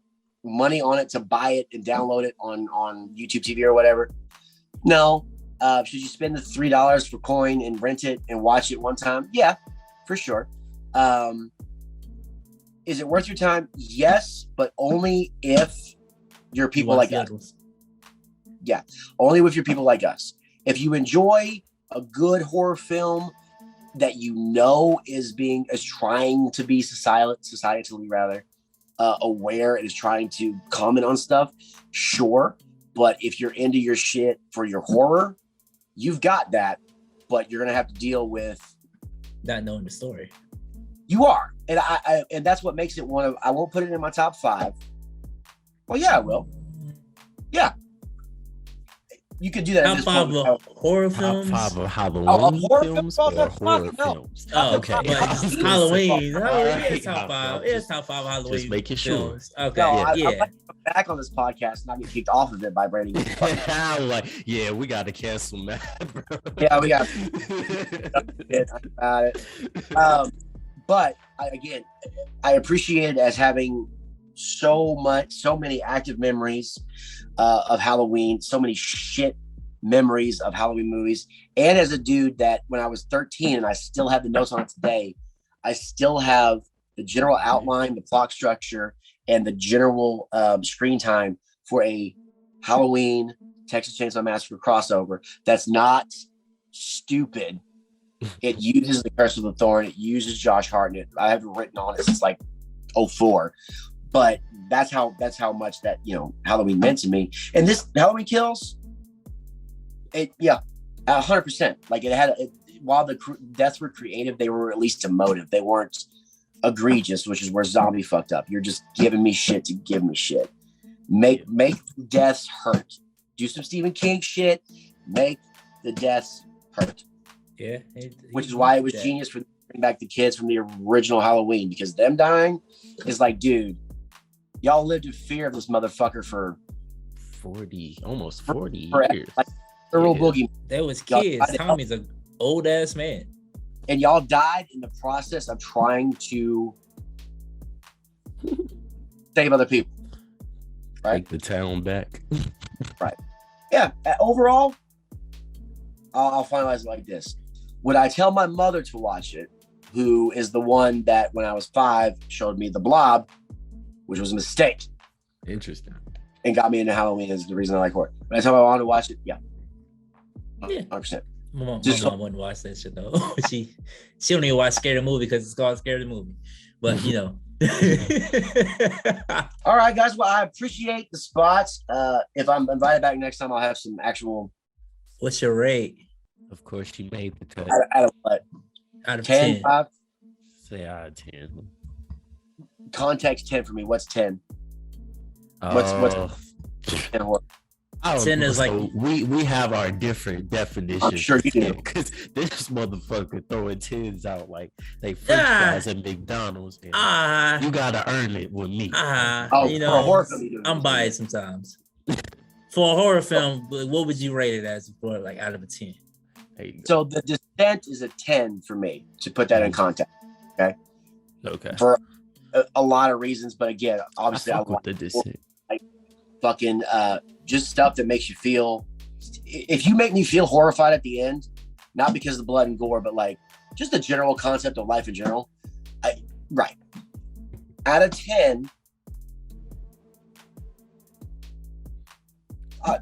money on it to buy it and download it on YouTube TV or whatever? No. Should you spend the $3 for coin and rent it and watch it one time? Yeah, for sure. Is it worth your time? Yes, but only if you're people like us. Yeah, only if you're people like us. If you enjoy a good horror film that you know is trying to be societally rather aware and is trying to comment on stuff, sure. But if you're into your shit for your horror, you've got that. But you're gonna have to deal with not knowing the story. You are, and and that's what makes it one of. I won't put it in my top 5. Well, yeah, I will. Yeah, you could do that. Top 5 of horror films. Top 5 of Halloween films or horror films. Oh, okay. Halloween. It's top 5. It's top 5 Halloween. Just making sure. Films. Okay. No, I like to come back on this podcast and not get kicked off of it by Brady. I'm like, yeah, we got to cancel Matt, bro. Yeah, we got about it. But I appreciate it as having so many active memories of Halloween, so many shit memories of Halloween movies. And as a dude that when I was 13 and I still have the notes on it today, I still have the general outline, the plot structure, and the general screen time for a Halloween Texas Chainsaw Massacre crossover that's not stupid. It uses the Curse of the Thorn. It uses Josh Hartnett. I have it written on it since like 2004. But that's how much that Halloween meant to me. And this Halloween Kills, 100%. Like it had. While the deaths were creative, they were at least emotive. They weren't egregious, which is where Zombie fucked up. You're just giving me shit to give me shit. Make deaths hurt. Do some Stephen King shit. Make the deaths hurt. Yeah, which is why it was genius for bringing back the kids from the original Halloween, because them dying is like, dude, y'all lived in fear of this motherfucker for almost 40 years. Like the real boogie. There was kids. Tommy's an old ass man, and y'all died in the process of trying to save other people. Right, take the town back. Right. Yeah. Overall, I'll finalize it like this. Would I tell my mother to watch it, who is the one that when I was 5 showed me The Blob, which was a mistake. Interesting. And got me into Halloween is the reason I like horror. Would I tell my mom to watch it? Yeah. 100%. My mom wouldn't watch that shit though. she don't even watch Scary Movie because it's called Scary Movie. But All right, guys. Well, I appreciate the spots. If I'm invited back next time, I'll have some actual. What's your rate? Of course, she made the cut. Out of what? Out of 10. 5? Say out of 10. Context 10 for me. What's 10? What's 10 horror? 10 is like we have our different definitions. I'm sure you do, because this motherfucker throwing 10s out like they French fries at McDonald's. You gotta earn it with me. For a horror film, I'm biased sometimes. For a horror film, what would you rate it as for like out of a 10? So The Descent is a 10 for me, to put that in context. Okay. For a lot of reasons, but again, obviously I want The Descent. Like fucking just stuff that makes you feel. If you make me feel horrified at the end, not because of the blood and gore, but like just the general concept of life in general. Right. Out of 10,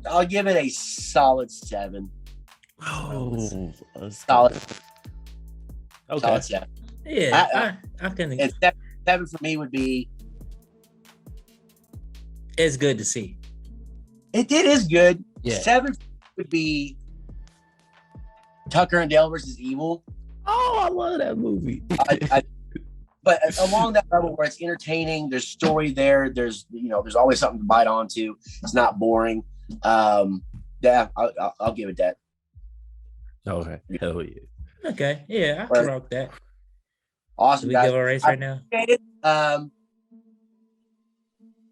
I'll give it a solid 7. Oh, solid. Okay. Solid 7. Yeah, I can. And 7 for me would be. It's good to see. It is good. Yeah. 7 would be Tucker and Dale versus Evil. Oh, I love that movie. But along that level where it's entertaining, there's story there. There's always something to bite onto. It's not boring. Yeah, I'll give it that. Okay. Hell yeah. Okay. Yeah, I can rock that. Awesome. Do we give a race right now?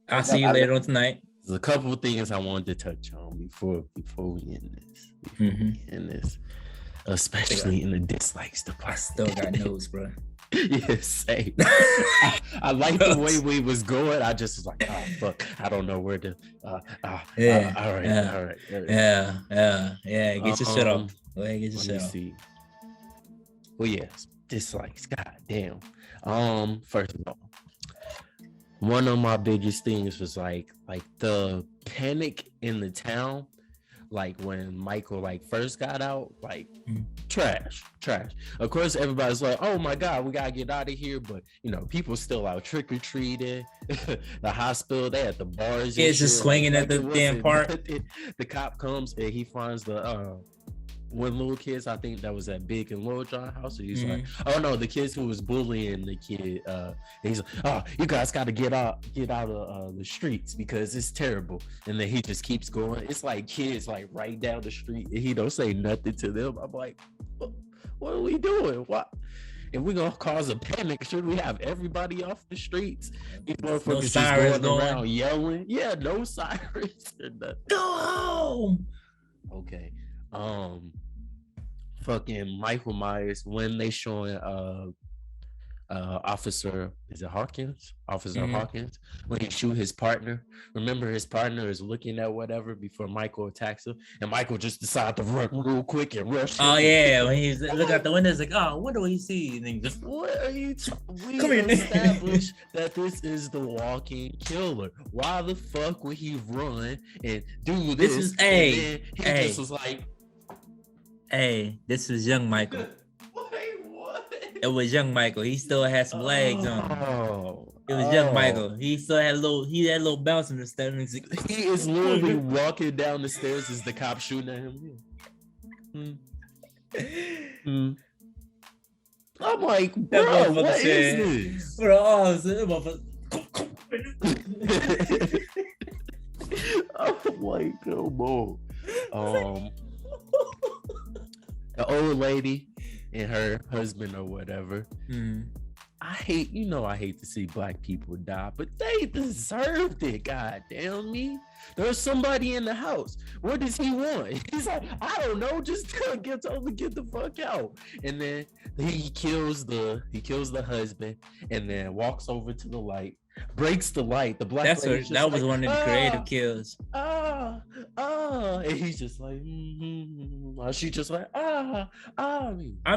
I'll see you later on tonight. There's a couple of things I wanted to touch on before we end this. Especially in the dislikes department. I still got nose, bro. Yes, same. I like the way we was going. I just was like, oh fuck, I don't know where to. All right. Yeah. Get your shit off. Go ahead, get your shit off. See. Well, yes, dislikes. God damn. First of all, one of my biggest things was like the panic in the town. Like when Michael like first got out, like trash. Of course, everybody's like, "Oh my god, we gotta get out of here!" But you know, people still out trick or treating. The hospital, they at the bars. Kids just swinging at the damn park. The cop comes and he finds the one little kids. I think that was that Big and Lil Jon house. And he's like, "Oh no, the kids who was bullying the kid." He's like, "Oh, you guys got to get out of the streets because it's terrible." And then he just keeps going. It's like kids like right down the street, and he don't say nothing to them. I'm like, what are we doing? What? If we're gonna cause a panic, should we have everybody off the streets? These motherfuckers just going around yelling. Yeah, no sirens or nothing. Go home. Okay. Fucking Michael Myers, when they showing Officer Hawkins, Hawkins, when he shoot his partner. Remember, his partner is looking at whatever before Michael attacks him, and Michael just decides to run real quick and rush. Oh yeah, when he's look out the window, it's like, oh, what do we see? And then just what are you? We established that this is the walking killer. Why the fuck would he run and do this? This is he just was like, "Hey, this is young Michael." It was young Michael. He still had some legs on him. It was young Michael. He still had a little bounce in the step. He is literally walking down the stairs as the cop shooting at him. I'm like, bro, what is this? Bro, I'm like, come on. The old lady and her husband or whatever. I hate to see black people die, but they deserved it. God damn me. There's somebody in the house. What does he want? He's like, I don't know, just get the fuck out. And then he kills the husband and then walks over to the light, breaks the light. The black that was one of the creative kills. And he's just like, she just like, I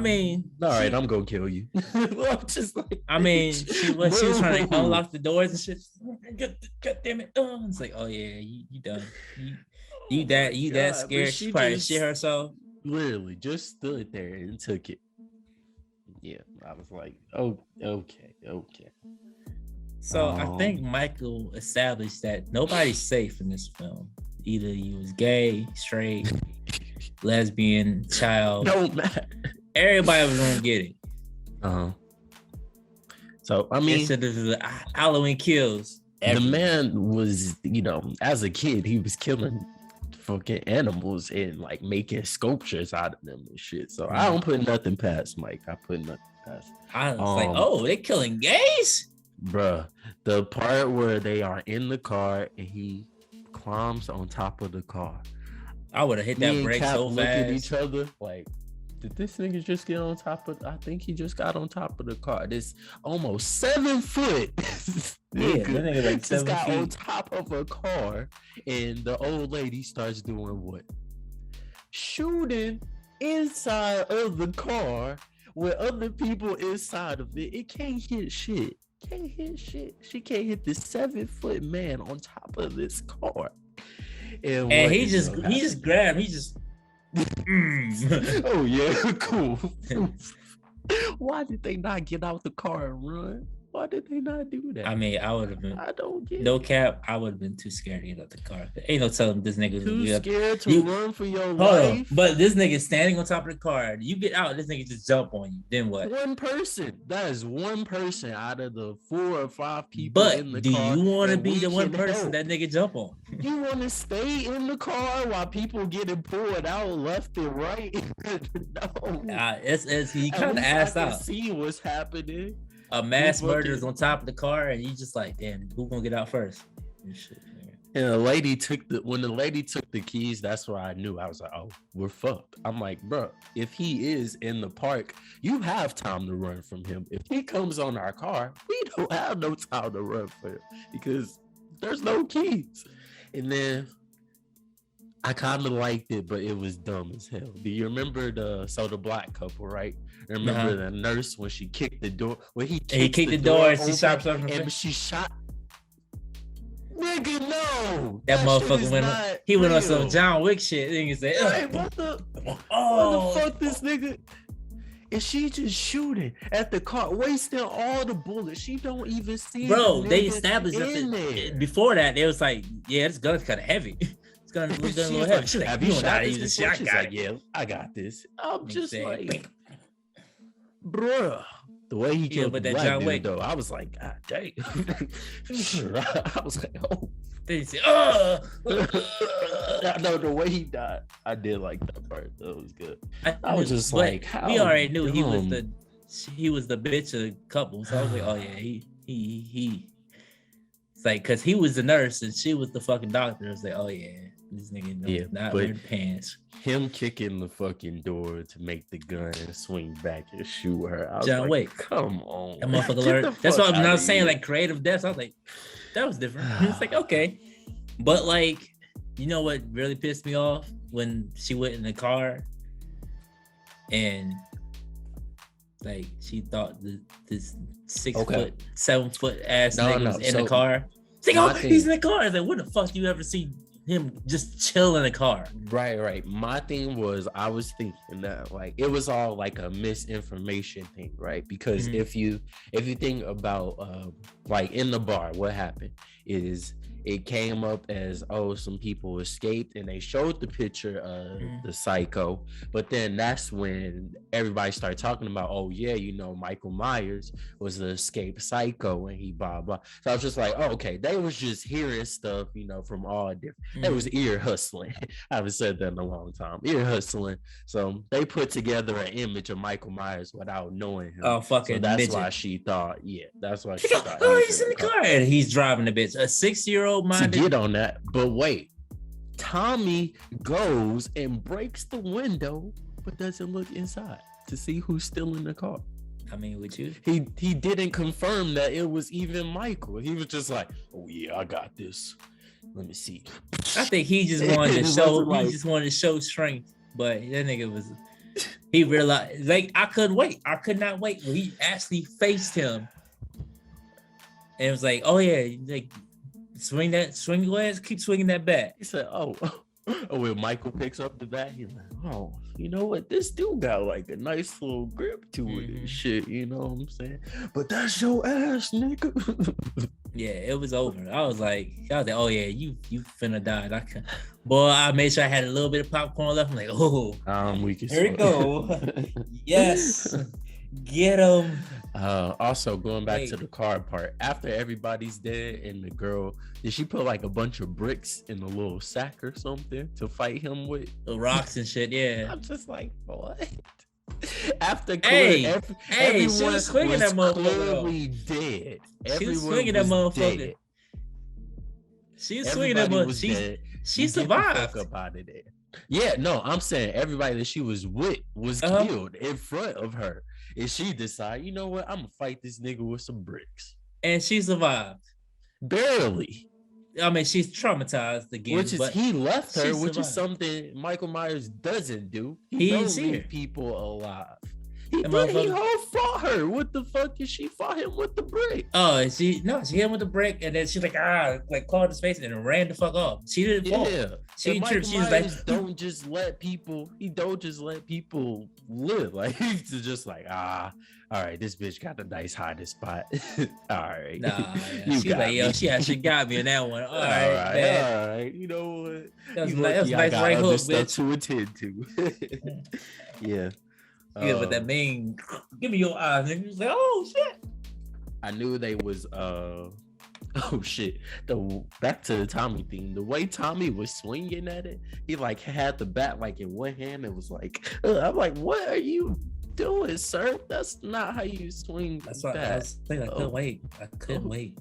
mean, all right, I'm gonna kill you. I'm just like, I mean, she was trying to unlock the doors and shit. God damn it! It's like, oh yeah, you done. You that scared? She probably shit herself. Literally, just stood there and took it. Yeah, I was like, oh, okay. So I think Michael established that nobody's safe in this film. Either you was gay, straight, lesbian, child. Don't matter. Everybody was gonna get it. So I mean, instead of the Halloween kills. The man was, as a kid, he was killing fucking animals and like making sculptures out of them and shit. So I don't put nothing past Mike. I put nothing past. I was like, oh, they killing gays? Bruh, the part where they are in the car and he climbs on top of the car. I would have hit that brake so fast. Look at each other like, did this nigga just get on top of? I think he just got on top of the car. This almost 7 foot. Yeah, that nigga like 7 just got feet. on top of a car, and the old lady starts doing what? Shooting inside of the car with other people inside of it. It can't hit shit. She can't hit this 7 foot man on top of this car. And he just grabbed. He just. Oh yeah, cool. Why did they not get out the car and run? Why did they not do that? I mean, I would have been. I don't get. No cap, I would have been too scared to get out the car. Ain't no telling this nigga too scared to run for your life. But this nigga standing on top of the car. You get out, this nigga just jump on you. Then what? One person. That is one person out of the 4 or 5 people in the car. But do you want to be the one person that nigga jump on? You want to stay in the car while people getting pulled out left and right? No. It's he kind of asked out. See what's happening. A mass murder is on top of the car, and you just like, damn, who gonna get out first? And shit, and the lady when the lady took the keys, that's where I knew. I was like, oh, we're fucked. I'm like, bro, if he is in the park, you have time to run from him. If he comes on our car, we don't have no time to run for him because there's no keys. And then I kind of liked it, but it was dumb as hell. Do you remember the black couple, right? Remember the nurse when she kicked the door? When he kicked the door and she shot something. And she shot Nigga, no. That motherfucker went on some John Wick shit. Nigga said, hey, what the fuck this nigga? And she just shooting at the car, wasting all the bullets. She don't even see. Bro, they established that before that. They was like, yeah, this gun's kind of heavy. It's gonna look a little heavy. She's like, have you shot this shit? She's like, yeah, I got this. I'm just like, bruh. The way he killed the black dude, though, I was like, God dang. I was like, oh. Then he said, No, the way he died, I did like that part. That was good. I was just like, how we already knew he was the bitch of the couple. So I was like, oh yeah, he. It's like, cause he was the nurse and she was the fucking doctor. I was like, oh yeah, this nigga not wearing pants. Him kicking the fucking door to make the gun swing back and shoot her. I was John Wick. Come on. That motherfucker learned. That's what I was saying, like creative deaths. I was like, that was different. It's like, okay. But like, you know what really pissed me off? When she went in the car and like she thought this 6 foot, 7 foot ass nigga was in the car. It's like, he's in the car. It's like, what the fuck you ever see him just chill in the car? Right. My thing was, I was thinking that like it was all like a misinformation thing, right? Because if you think about like in the bar, what happened is it came up as, oh, some people escaped and they showed the picture of the psycho, but then that's when everybody started talking about, oh yeah, you know, Michael Myers was the escaped psycho and he blah blah. So I was just like, oh, okay, they was just hearing stuff, you know, from all different. It was ear hustling. I haven't said that in a long time. Ear hustling. So they put together an image of Michael Myers without knowing him. Oh, fucking so that's midget. Why she thought, that's why she thought. Oh, he's in the car and he's driving the bitch. A 6-year-old to get on that, but wait, Tommy goes and breaks the window, but doesn't look inside to see who's still in the car. I mean, would you? He didn't confirm that it was even Michael. He was just like, oh yeah, I got this. Let me see. I think he just wanted to show. He just wanted to show strength, but that nigga was. He realized, like, I couldn't wait. I could not wait. When he actually faced him, and it was like, oh yeah, like. Swing your ass, keep swinging that bat. He said, oh, when Michael picks up the bat, he's like, oh, you know what? This dude got like a nice little grip to it and shit, you know what I'm saying? But that's your ass, nigga. Yeah, it was over. I was like, oh yeah, you finna die. Boy, I made sure I had a little bit of popcorn left. I'm like, oh, here we go. Yes. Get him. Also going back to the car part, after everybody's dead and the girl, did she put like a bunch of bricks in a little sack or something to fight him with? The rocks and shit, yeah. I'm just like, what? After everyone she was swinging that motherfucker dead. She was swinging that motherfucker. She was swinging that motherfucker. She survived. Up out of there. Yeah, no, I'm saying everybody that she was with was killed in front of her. And she decided, you know what? I'm gonna fight this nigga with some bricks. And she survived. Barely. I mean, she's traumatized again. Which is he left her, which is something Michael Myers doesn't do. He don't leave people alive. He fought her. What the fuck? Is she fought him with the brick? Oh, she hit him with the brick, and then she's like, clawed his face and ran the fuck off. She didn't fall. She tripped. She was like, he don't just let people live. Like he's just like, all right, this bitch got a nice hiding spot. All right. Nah, she's like, yo, she actually got me in that one. All right. You know what? That was a nice right hook, bitch. To attend to. Yeah. Yeah, but that mean, give me your eyes. And he was like, oh shit. I knew they was oh shit. Back to the Tommy thing. The way Tommy was swinging at it, he like had the bat like in one hand. It was like, I'm like, what are you doing, sir? That's not how you swing. That's what I was thinking. I couldn't wait.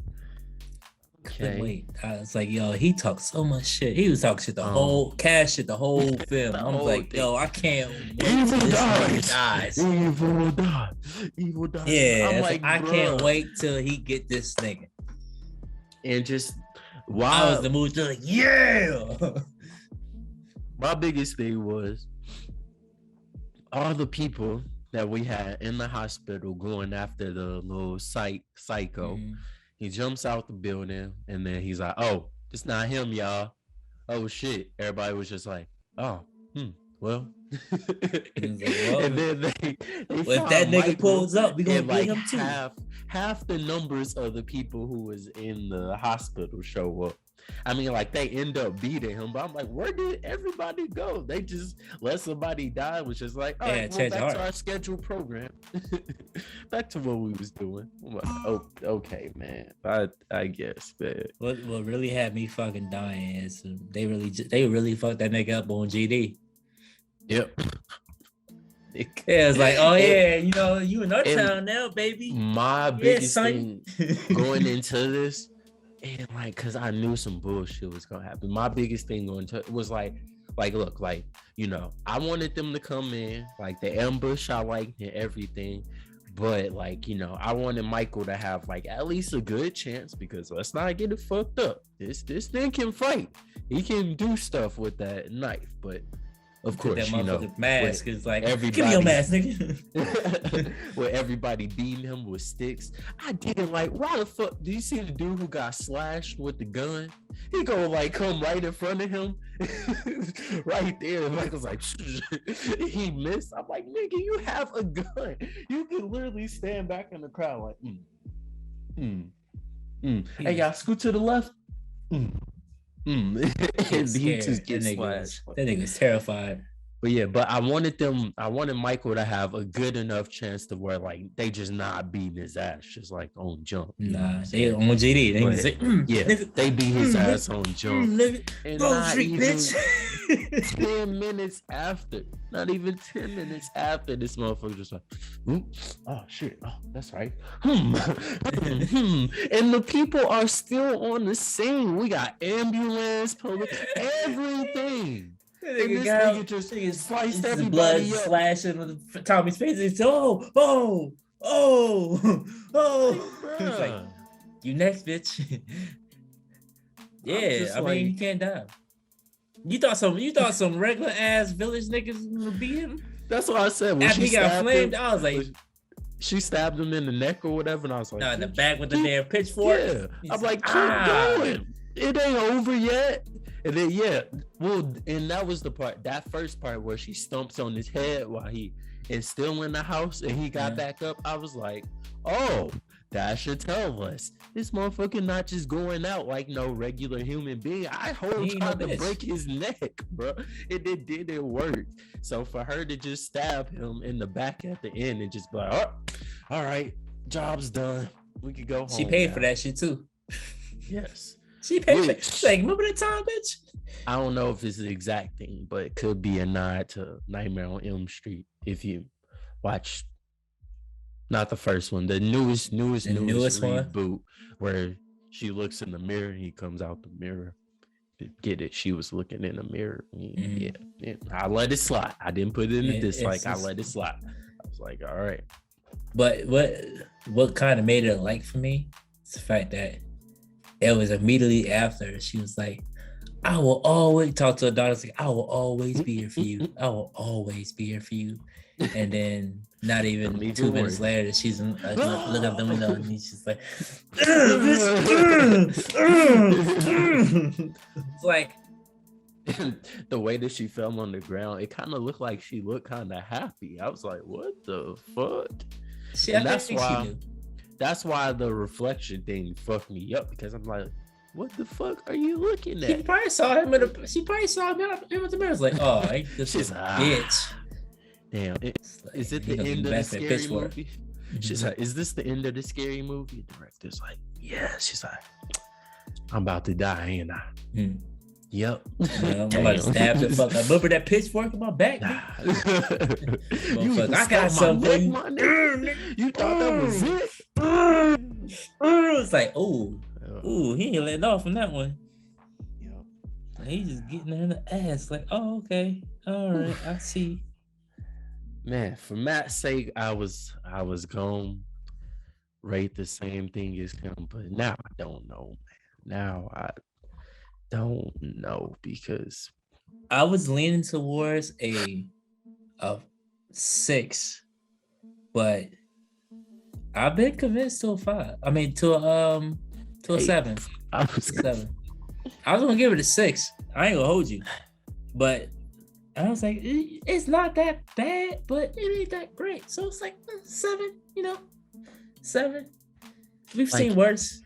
I was like, yo, he talked so much shit. He was talking shit the whole film. I was like, yo, I can't wait. Evil dies. Evil dies. Yeah, like, I can't wait till he get this nigga. And just I was the mood to like, yeah. My biggest thing was all the people that we had in the hospital going after the little psycho. He jumps out the building, and then he's like, "Oh, it's not him, y'all." Oh shit! Everybody was just like, "Oh, well." And then they if that nigga pulls up, we gonna get him too. Half the numbers of the people who was in the hospital show up. I mean, like, they end up beating him, but I'm like, where did everybody go? They just let somebody die, which is like, all right, well, back to our scheduled program. Back to what we was doing. Like, oh, okay, man. I guess, man. What really had me fucking dying is they really fucked that nigga up on GD. Yep. Yeah, it's like, oh yeah, you know, you in our town now, baby. My biggest thing going into this, and like, cause I knew some bullshit was gonna happen. My biggest thing going to was like, look, like, you know, I wanted them to come in, like the ambush, I liked and everything, but like, you know, I wanted Michael to have like at least a good chance, because let's not get it fucked up. This thing can fight. He can do stuff with that knife, but of course, that you know, mask is like, give me your mask, nigga. Where everybody beating him with sticks. I didn't like, why the fuck? Do you see the dude who got slashed with the gun? He gonna like come right in front of him, right there. Michael's like, he missed. I'm like, nigga, you have a gun. You can literally stand back in the crowd like, Hey, y'all, scoot to the left. And he just gets slashed. That nigga's terrified. But yeah, but I wanted Michael to have a good enough chance to where like they just not beating his ass just like on jump. Nah, they on GD. They say, they beat his ass on jump. And not even bitch. 10 minutes after, not even 10 minutes after, this motherfucker just like, oh shit, oh that's right. And the people are still on the scene. We got ambulance, police, everything. Nigga just sliced everybody blood up. Slashing with Tommy's face. It's oh. It's like, you next, bitch. Yeah, I mean, you can't die. You thought some regular ass village niggas would beat him? That's what I said. When after he got flamed, I was like, she stabbed him in the neck or whatever, and I was like, no, in the back with the damn pitchfork. Yeah, I'm like, keep going. It ain't over yet. And then and that was the part, that first part where she stumps on his head while he is still in the house and he got back up. I was like, oh, that should tell us this motherfucker not just going out like no regular human being. I hope tried to break his neck, bro. It didn't work. So for her to just stab him in the back at the end and just be like, oh, all right, job's done. We could go home. She paid for that shit too. Yes. She paid for it. She's like, remember that time, bitch? I don't know if it's the exact thing, but it could be a nod to Nightmare on Elm Street if you watch, not the first one, the newest reboot one, where she looks in the mirror and he comes out the mirror. Get it? She was looking in the mirror. Yeah. I let it slide. I didn't put it in the dislike. I let it slide. I was like, all right. But what kind of made it a like for me is the fact that it was immediately after she was like, I will always talk to her daughter. Like, I will always be here for you. I will always be here for you. And then not even 2 minutes later, she's look out the window and she's like, it's like the way that she fell on the ground, it kind of looked like she looked kind of happy. I was like, what the fuck? That's why the reflection thing fucked me up, because I'm like, what the fuck are you looking at? She probably saw him in the mirror. Like, oh, ain't this bitch? Damn. Is it the end of the scary movie? She's like, is this the end of the scary movie? The director's like, yeah. She's like, I'm about to die, ain't I? Yep. I'm about to stab the fuck. I remember that pitchfork in my back. I got something. You thought that was it? It's like, he ain't letting off from that one. Yep. He's just getting in the ass. Like, oh, okay, all right, I see. Man, for Matt's sake, I was gonna rate the same thing as him, but now I don't know, man. Now I don't know, because I was leaning towards a 6, but I've been convinced to a 5. I mean, to To a 7. I was 7. I was gonna give it a 6. I ain't gonna hold you, but I was like, it's not that bad, but it ain't that great. So it's like 7. 7. We've seen worse.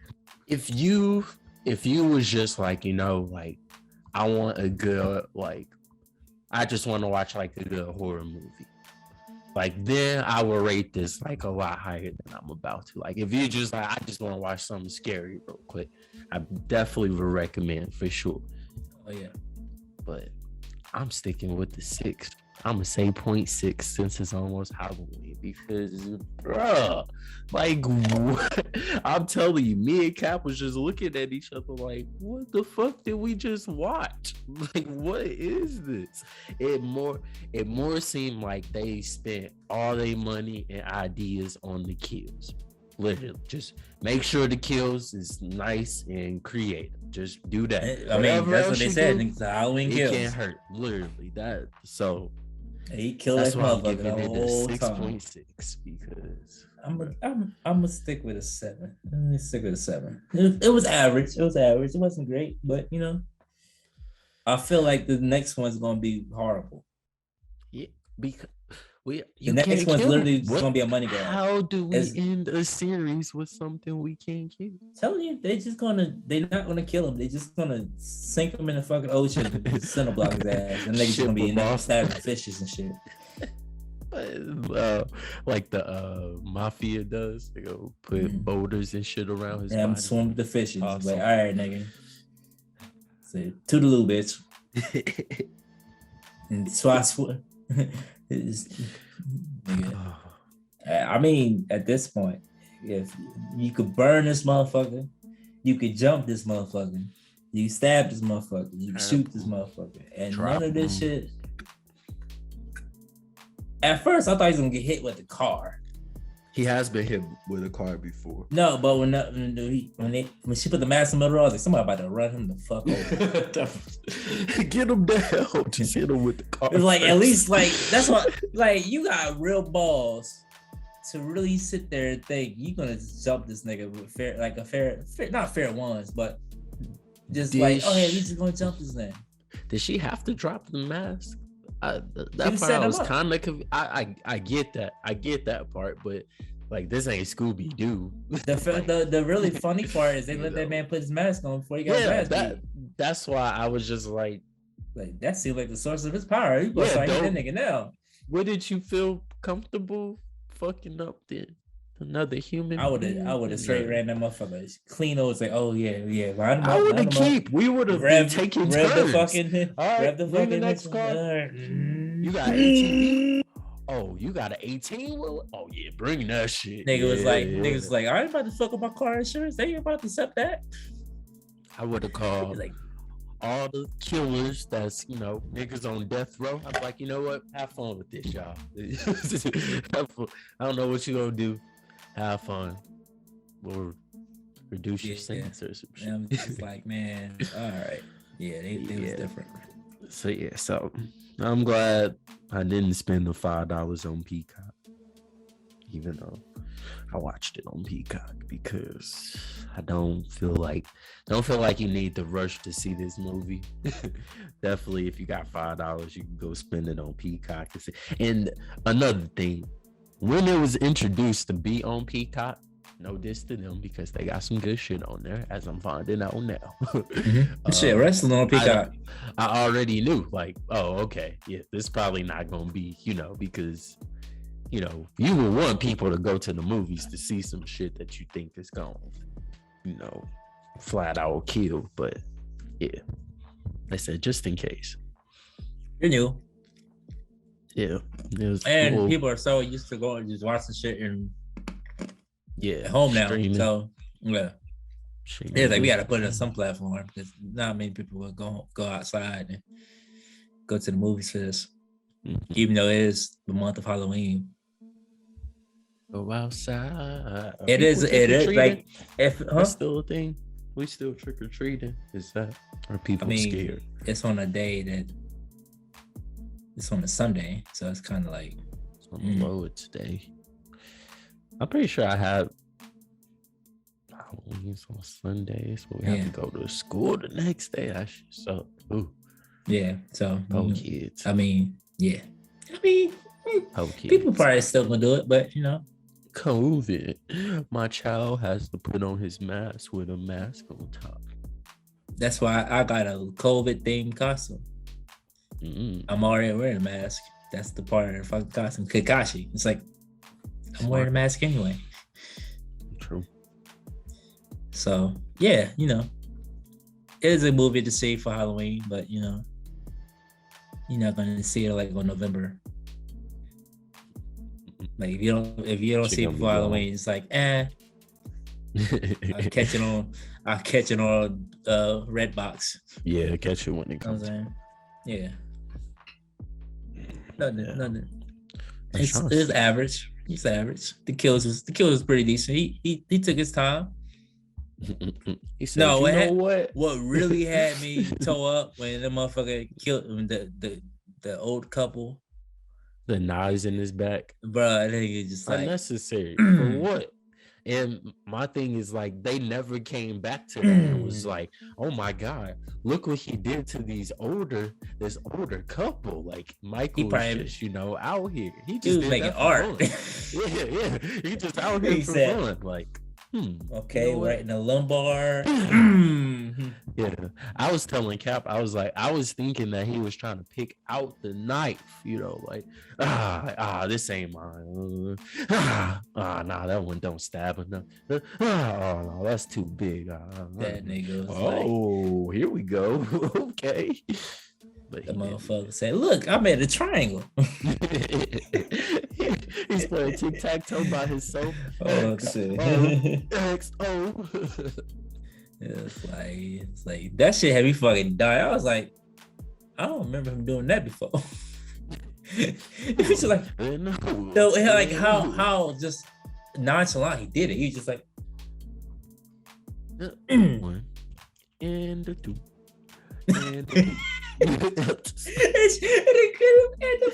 If you was just like, like, I want a good, like, I just want to watch like a good horror movie, like, then I would rate this like a lot higher than I'm about to. Like, if you just like, I just want to watch something scary real quick, I definitely would recommend for sure. Oh yeah, but I'm sticking with the 6. I'm gonna say 0.6 since it's almost Halloween, because, bruh, like, what? I'm telling you, me and Cap was just looking at each other like, what the fuck did we just watch? Like, what is this? It more seemed like they spent all their money and ideas on the kills. Literally, just make sure the kills is nice and creative. Just do that. I mean, that's what they said. It's the Halloween kills. It can't hurt. Literally, that. So he killed that motherfucker the whole 6.6 because I'm gonna stick with a 7. I'm gonna stick with a 7. It was average. It wasn't great, but I feel like the next one's gonna be horrible. Yeah, because the next one's literally just gonna be a money grab. How do we end a series with something we can't kill? Telling you, they're not gonna kill him. They're just gonna sink him in the fucking ocean and center block his ass. And they're gonna be in there stabbing fishes and shit. Like the mafia does. They go put boulders and shit around his body. I'm swimming with the fishes. Awesome. Like, all right, nigga. Say toodaloo, bitch. And so I mean, at this point, if you could burn this motherfucker, you could jump this motherfucker, you stab this motherfucker, you can shoot this motherfucker, and none of this shit. At first, I thought he was gonna get hit with the car. He has been hit with a car before. No, but when she put the mask in the middle, I was like, somebody about to run him the fuck over. Get him down. Just hit him with the car. It's like, at least, like, that's what, like, you got real balls to really sit there and think you're gonna jump this nigga with fair, not fair ones, but just like, oh yeah, he's just gonna jump this nigga. Did she have to drop the mask? That part I was kind of I get that part, but like, this ain't Scooby Doo. The really funny part is they let that man put his mask on before he got his mask. That's why I was just like that seemed like the source of his power. You gonna start hitting that nigga now. Where did you feel comfortable fucking up then? Another human. I would have straight ran that motherfucker clean over. Like, oh yeah. I would have keep. We would have been taking turns. Grab the fucking next car. You got 18. Oh, you got an 18? Well, oh yeah, bring that shit. Niggas was like, I ain't about to fuck up my car insurance. They ain't about to accept that. I would have called all the killers that's, niggas on death row. I'm like, you know what? Have fun with this, y'all. I don't know what you gonna do. Have fun, or reduce your sentence or some shit. I'm just like, man, all right. Yeah, they was different. So I'm glad I didn't spend the $5 on Peacock, even though I watched it on Peacock, because I don't feel like you need to rush to see this movie. Definitely, if you got $5, you can go spend it on Peacock. And another thing, when it was introduced to be on Peacock, no diss to them, because they got some good shit on there, as I'm finding out now. Shit, wrestling on Peacock. I already knew, like, oh, okay, yeah, this probably not gonna be, because, you would want people to go to the movies to see some shit that you think is gonna, flat out kill. But yeah, I said just in case. You knew. Yeah, and cool. People are so used to going just watching shit at home now. Streaming. So it's like we got to put it on some platform, because not many people will go outside and go to the movies for this, even though it is the month of Halloween. Go outside. It is like, if that's still a thing. We still trick or treating. Is that? Are people scared? It's on a day that. It's on a Sunday, so it's kind of like it's on the lower today. I'm pretty sure I Halloween's on Sunday, so we have to go to school the next day. That shit sucks. Ooh. Yeah. So kids. I mean, yeah. I mean, people probably still gonna do it, but COVID. My child has to put on his mask with a mask on top. That's why I got a COVID themed costume. I'm already wearing a mask. That's the part of the fucking costume. Kakashi. It's like I'm wearing a mask anyway. True. So yeah, it is a movie to see for Halloween, but you're not gonna see it like on November. Like if you don't see it before Halloween, it's like I'll catch it on Redbox. Yeah, catch it when it comes. Yeah. Nothing. It's average. He's average. The kills was pretty decent. He took his time. He said, "No, you know what? What really had me toe up when the motherfucker killed the old couple. The knives in his back, bro. I think it's just like unnecessary. For what? And my thing is like they never came back to that. It was like, oh my god, look what he did to this older couple. Like Michael was just out here. He just making art. yeah. He just out here for fun. Like, okay, right in the lumbar. Yeah, I was telling Cap, I was thinking that he was trying to pick out the knife, this ain't mine. Nah, that one don't stab enough. No, that's too big. That nigga was here we go. Okay. But the motherfucker said, look, I made a triangle. He's playing tic-tac-toe by himself. XO. It's like that shit had me fucking die. I was like, I don't remember him doing that before. It was just like, like how just nonchalant he did it. He was just like, one and the two. And the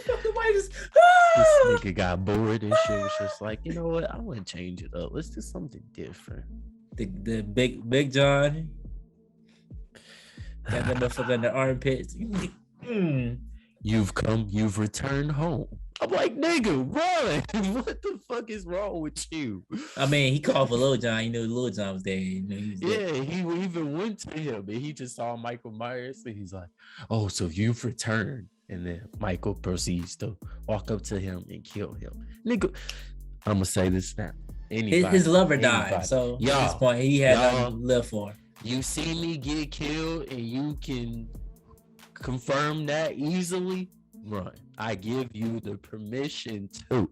fucking wife is this nigga got bored and shit was just like, you know what? I want to change it up. Let's do something different. The big John got that motherfucker in the armpits. You've returned home. I'm like, nigga, run! What the fuck is wrong with you? I mean, he called for Lil Jon. He knew Lil Jon was there. He even went to him, and he just saw Michael Myers, and he's like, "Oh, so you've returned." And then Michael proceeds to walk up to him and kill him. Nigga, I'm gonna say this now. His lover died, so at this point, he had nothing to live for. You see me get killed, and you can confirm that easily. Run. I give you the permission to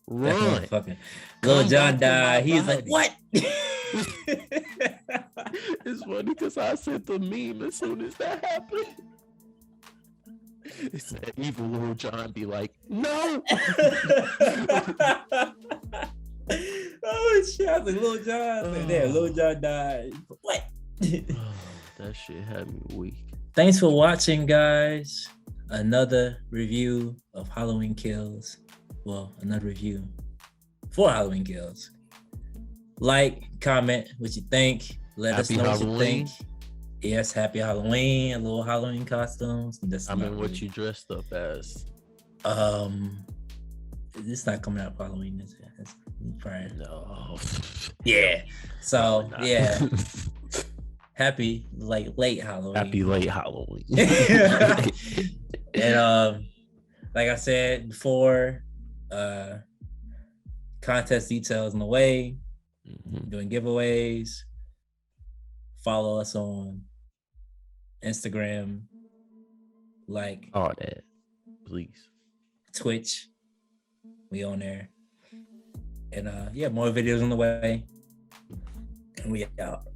run. Lil Jon died. He's like, what? It's funny because I sent the meme as soon as that happened. It said evil Lil Jon be like, no. Oh shit! I was like, Lil Jon. Damn, Lil Jon died. What? That shit had me weak. Thanks for watching, guys. Another review of Halloween Kills. Well, another review for Halloween Kills. Like, comment what you think. Let us know what you think. Yes, happy Halloween. A little Halloween costumes. What you dressed up as. It's not coming out for Halloween, is it? It's probably no. Yeah. So yeah. Happy late Halloween. Happy late Halloween. And like I said before, contest details on the way. Doing giveaways. Follow us on Instagram, like all that, please. Twitch, we on there. And more videos on the way. And we out.